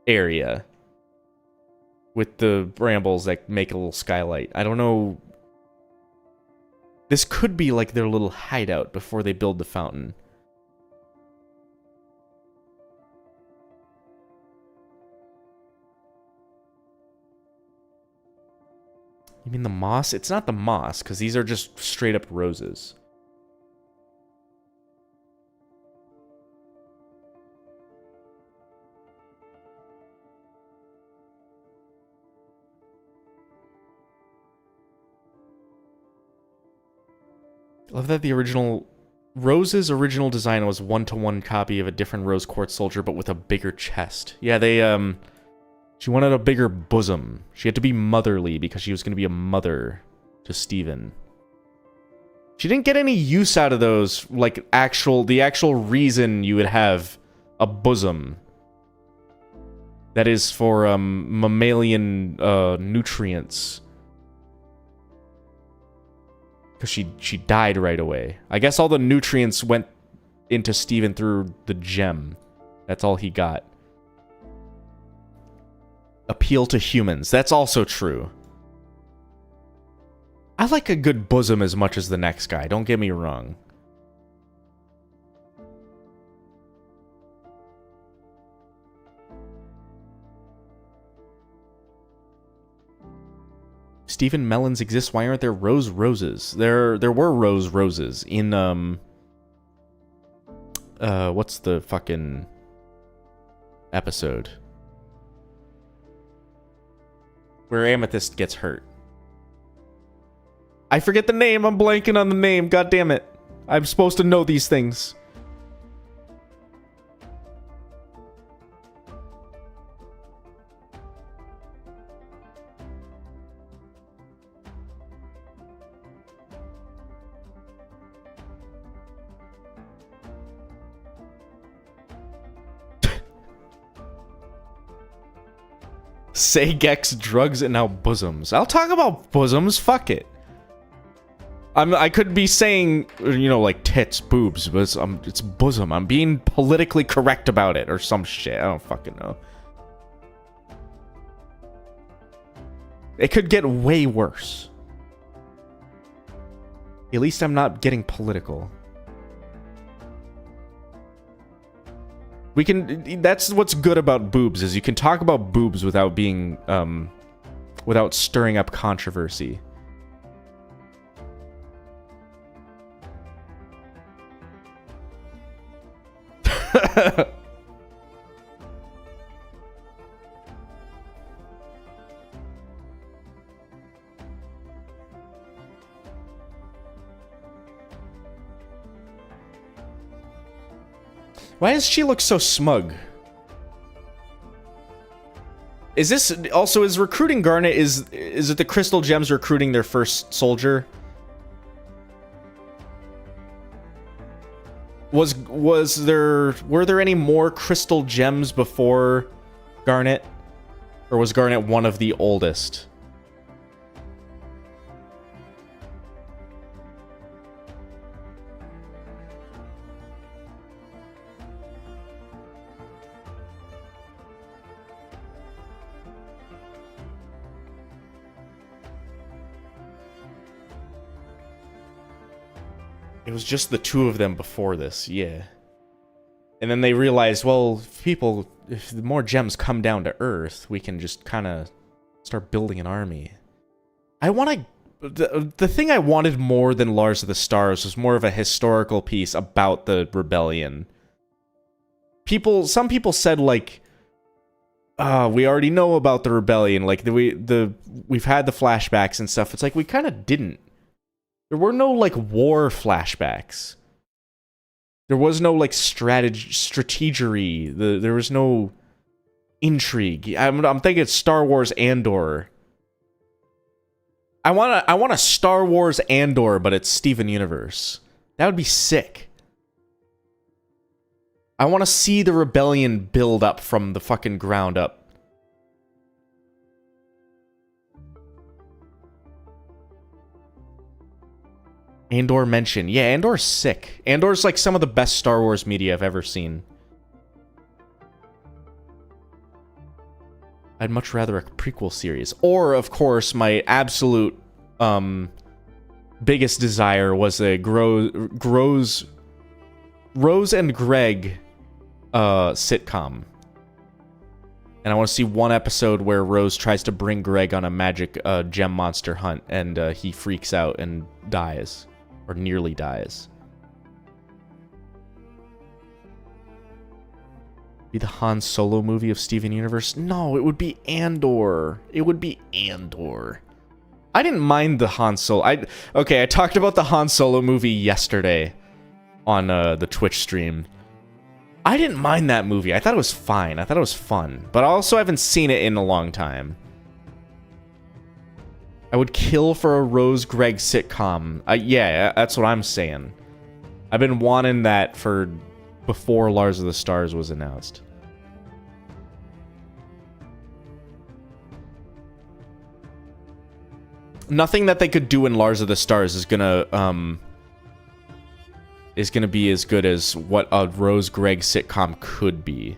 area with the brambles that make a little skylight. I don't know. This could be like their little hideout before they build the fountain. You mean the moss? It's not the moss, because these are just straight up roses. I love that the Rose's original design was one-to-one copy of a different rose quartz soldier, but with a bigger chest. Yeah, she wanted a bigger bosom. She had to be motherly because she was going to be a mother to Steven. She didn't get any use out of those, like, the actual reason you would have a bosom. That is for, mammalian, nutrients. Because she died right away. I guess all the nutrients went into Steven through the gem. That's all he got. Appeal to humans. That's also true. I like a good bosom as much as the next guy. Don't get me wrong. Stephen Melons exists. Why aren't there roses? There were roses in what's the fucking episode where Amethyst gets hurt? I forget the name. I'm blanking on the name. God damn it. I'm supposed to know these things. Say Gex drugs and now bosoms. I'll talk about bosoms. Fuck it. I could be saying, you know, like tits, boobs, but it's bosom. I'm being politically correct about it or some shit. I don't fucking know. It could get way worse. At least I'm not getting political. We can... That's what's good about boobs, is you can talk about boobs without being... without stirring up controversy. Why does she look so smug? Is this also, is recruiting Garnet, is it the Crystal Gems recruiting their first soldier? Were there any more Crystal Gems before Garnet? Or was Garnet one of the oldest? It was just the two of them before this, yeah. And then they realized, well, if more gems come down to Earth, we can just kind of start building an army. The thing I wanted more than Lars of the Stars was more of a historical piece about the rebellion. Some people said, like, we already know about the rebellion, like, we've had the flashbacks and stuff. It's like, we kind of didn't. There were no, like, war flashbacks. There was no, like, strategery. There was no intrigue. I'm thinking it's Star Wars Andor. I want a Star Wars Andor, but it's Steven Universe. That would be sick. I want to see the rebellion build up from the fucking ground up. Andor mention. Yeah, Andor's sick. Andor's like some of the best Star Wars media I've ever seen. I'd much rather a prequel series. Or, of course, my absolute biggest desire was a Rose and Greg sitcom. And I want to see one episode where Rose tries to bring Greg on a magic gem monster hunt, and he freaks out and dies. Or nearly dies. Be the Han Solo movie of Steven Universe? No, it would be Andor. It would be Andor. I didn't mind the Han Solo. I talked about the Han Solo movie yesterday on the Twitch stream. I didn't mind that movie. I thought it was fine. I thought it was fun. But I also haven't seen it in a long time. I would kill for a Rose Greg sitcom. Yeah, that's what I'm saying. I've been wanting that for before Lars of the Stars was announced. Nothing that they could do in Lars of the Stars is gonna be as good as what a Rose Greg sitcom could be.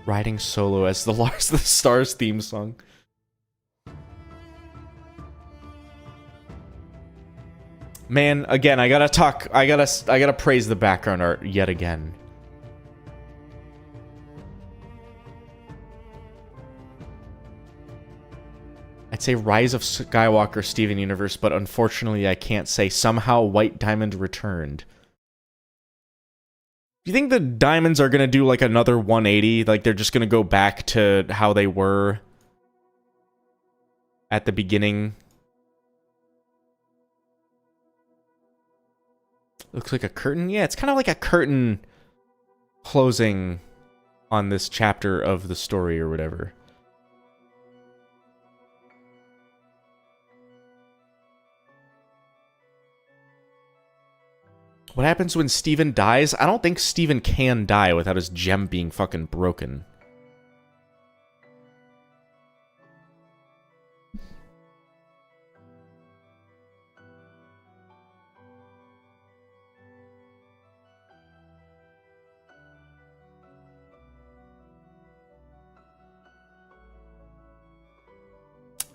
Riding solo as the Lars of the Stars theme song. Man, again, I gotta praise the background art yet again. I'd say Rise of Skywalker Steven Universe, but unfortunately I can't say somehow White Diamond returned. Do you think the diamonds are going to do, like, another 180? Like, they're just going to go back to how they were at the beginning? Looks like a curtain? Yeah, it's kind of like a curtain closing on this chapter of the story or whatever. What happens when Steven dies? I don't think Steven can die without his gem being fucking broken.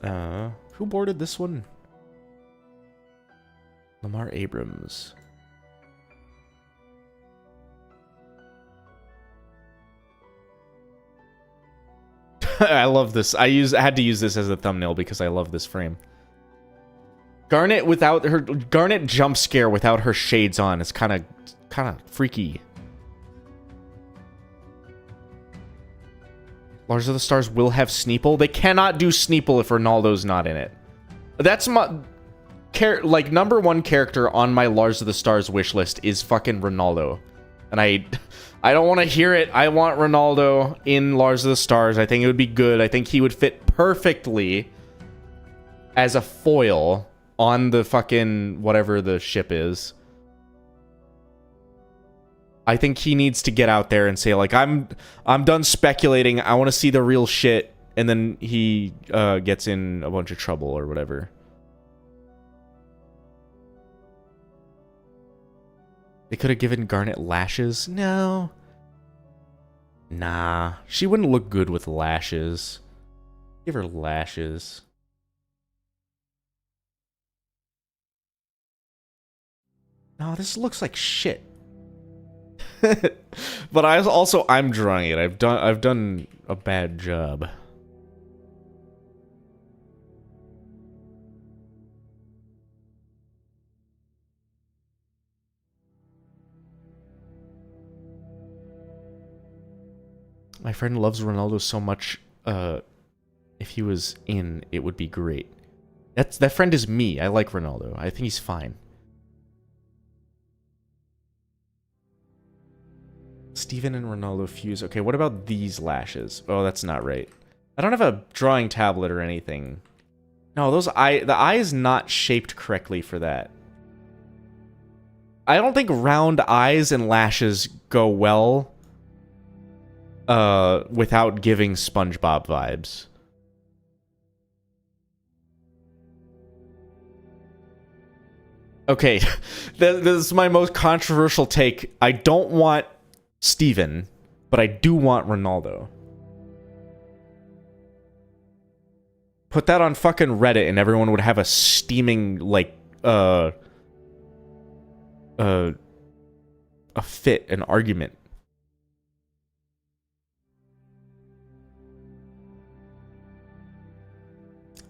Who boarded this one? Lamar Abrams. I love this. I had to use this as a thumbnail because I love this frame. Garnet without her Garnet jump scare without her shades on is kind of freaky. Lars of the Stars will have Sneeple. They cannot do Sneeple if Ronaldo's not in it. That's my number one character on my Lars of the Stars wish list is fucking Ronaldo. And I don't want to hear it. I want Ronaldo in Lars of the Stars. I think it would be good. I think he would fit perfectly as a foil on the fucking whatever the ship is. I think he needs to get out there and say, like, I'm done speculating. I want to see the real shit. And then he gets in a bunch of trouble or whatever. They could have given Garnet lashes. No. Nah. She wouldn't look good with lashes. Give her lashes. No, this looks like shit. But I'm drawing it. I've done a bad job. My friend loves Ronaldo so much. If he was in, it would be great. That friend is me. I like Ronaldo. I think he's fine. Steven and Ronaldo fuse. Okay, what about these lashes? Oh, that's not right. I don't have a drawing tablet or anything. No, the eye is not shaped correctly for that. I don't think round eyes and lashes go well without giving SpongeBob vibes. Okay, this is my most controversial take. I don't want Steven, but I do want Ronaldo. Put that on fucking Reddit and everyone would have a steaming, like, a fit, an argument.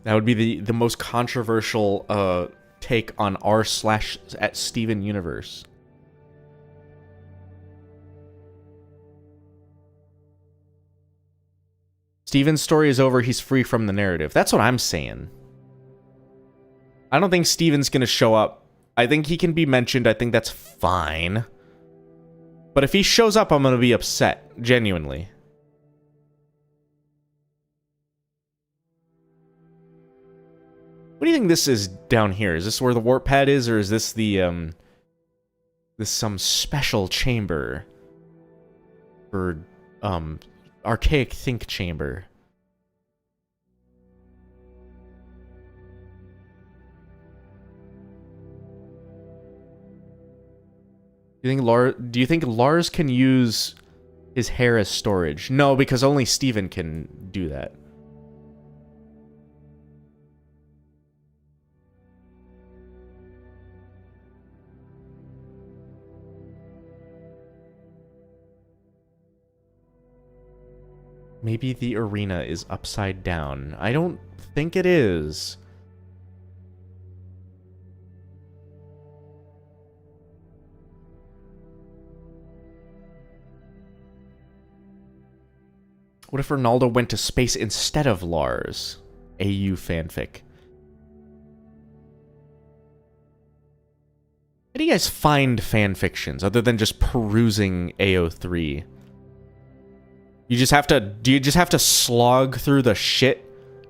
That would be the most controversial take on r/@Steven universe. Steven's story is over. He's free from the narrative. That's what I'm saying. I don't think Steven's going to show up. I think he can be mentioned. I think that's fine. But if he shows up, I'm going to be upset. Genuinely. What do you think this is down here? Is this where the warp pad is, or is this the, this some special chamber for, archaic think chamber? Do you think Lars can use his hair as storage? No, because only Steven can do that. Maybe the arena is upside down. I don't think it is. What if Ronaldo went to space instead of Lars? AU fanfic. How do you guys find fanfictions other than just perusing AO3? Do you just have to slog through the shit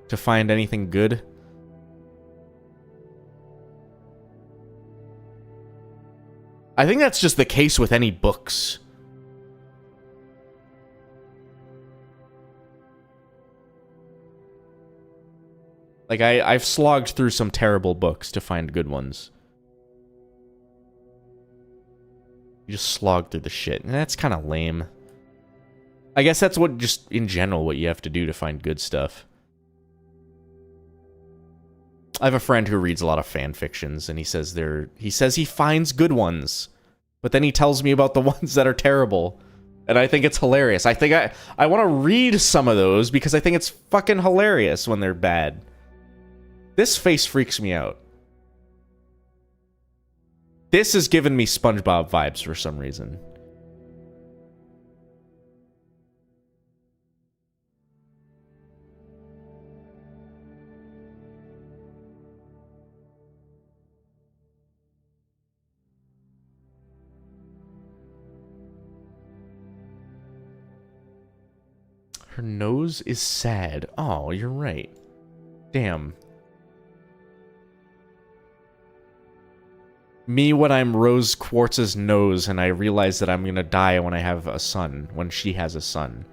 to find anything good? I think that's just the case with any books. Like, I've slogged through some terrible books to find good ones. You just slog through the shit, and that's kind of lame. I guess that's what, just in general, what you have to do to find good stuff. I have a friend who reads a lot of fan fictions, and he says he finds good ones, but then he tells me about the ones that are terrible, and I think it's hilarious. I think I want to read some of those because I think it's fucking hilarious when they're bad. This face freaks me out. This is giving me SpongeBob vibes for some reason. Her nose is sad. Oh, you're right. Damn. Me when I'm Rose Quartz's nose and I realize that I'm gonna die when I have a son, when she has a son.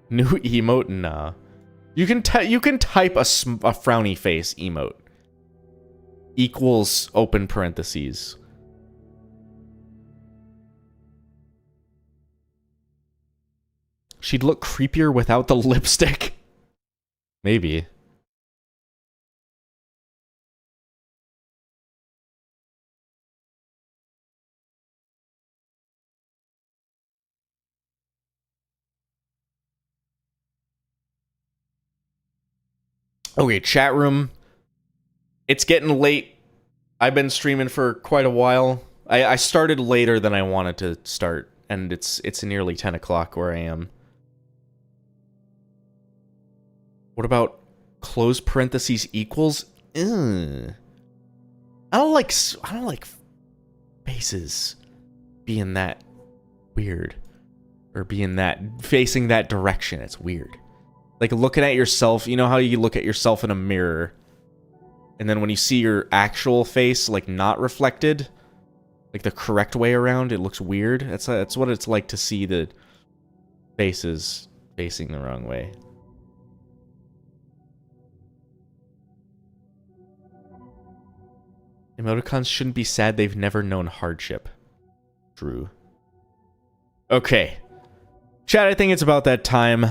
New emote? Nah. You can type a frowny face emote. Equals open parentheses. She'd look creepier without the lipstick. Maybe. Okay, chat room. It's getting late. I've been streaming for quite a while. I started later than I wanted to start, and it's nearly 10 o'clock where I am. What about close parentheses equals? Ugh. I don't like faces being that weird, or being that facing that direction. It's weird. Like looking at yourself. You know how you look at yourself in a mirror, and then when you see your actual face, like not reflected, like the correct way around, it looks weird. That's what it's like to see the faces facing the wrong way. Emoticons shouldn't be sad. They've never known hardship. True. Okay. Chat, I think it's about that time.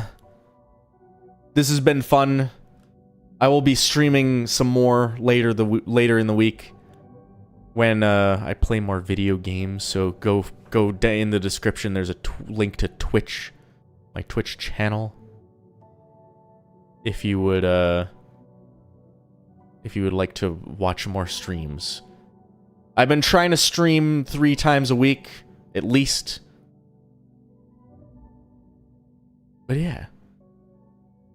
This has been fun. I will be streaming some more later in the week when I play more video games. So go in the description. There's a link to Twitch, my Twitch channel. If you would like to watch more streams. I've been trying to stream 3 times a week at least. But yeah.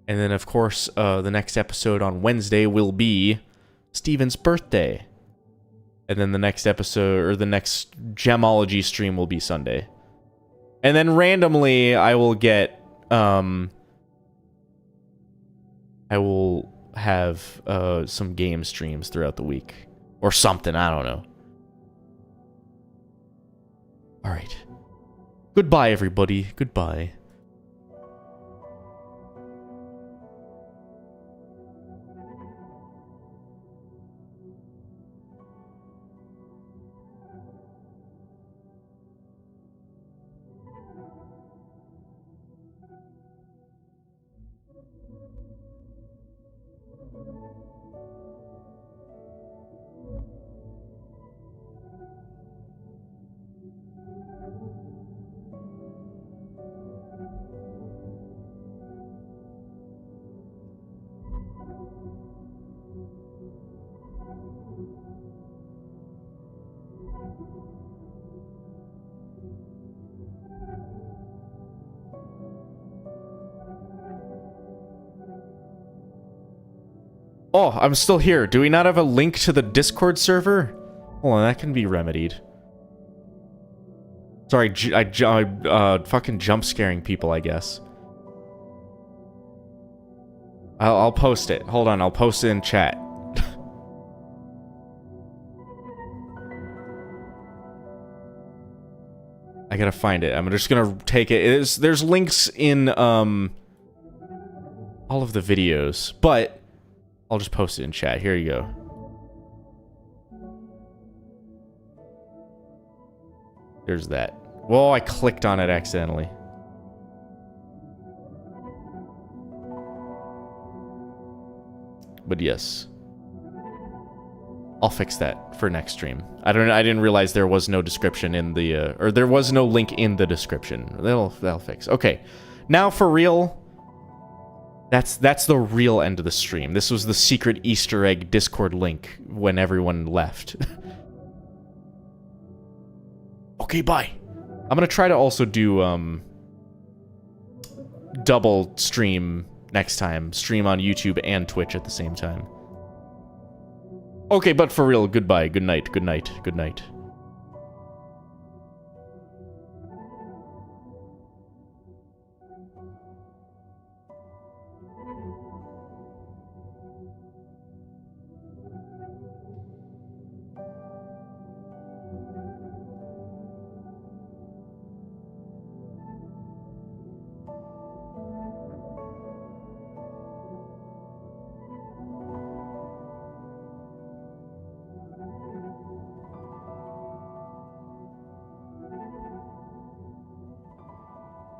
And then, of course, the next episode on Wednesday will be Steven's birthday. And then the next episode, or the next Gemology stream will be Sunday. And then randomly, I will get, I will have some game streams throughout the week. Or something, I don't know. Alright. Goodbye, everybody. Goodbye. Oh, I'm still here. Do we not have a link to the Discord server? Hold on, that can be remedied. Sorry, fucking jump scaring people, I guess. I'll post it. Hold on, I'll post it in chat. I gotta find it. I'm just gonna take it. There's links in all of the videos, but I'll just post it in chat. Here you go. There's that. Whoa, I clicked on it accidentally. But yes. I'll fix that for next stream. I didn't realize there was no description in the or there was no link in the description. That'll fix. Okay. Now for real. That's the real end of the stream. This was the secret Easter egg Discord link when everyone left. Okay, bye. I'm going to try to also do double stream next time. Stream on YouTube and Twitch at the same time. Okay, but for real, goodbye, good night, good night, good night.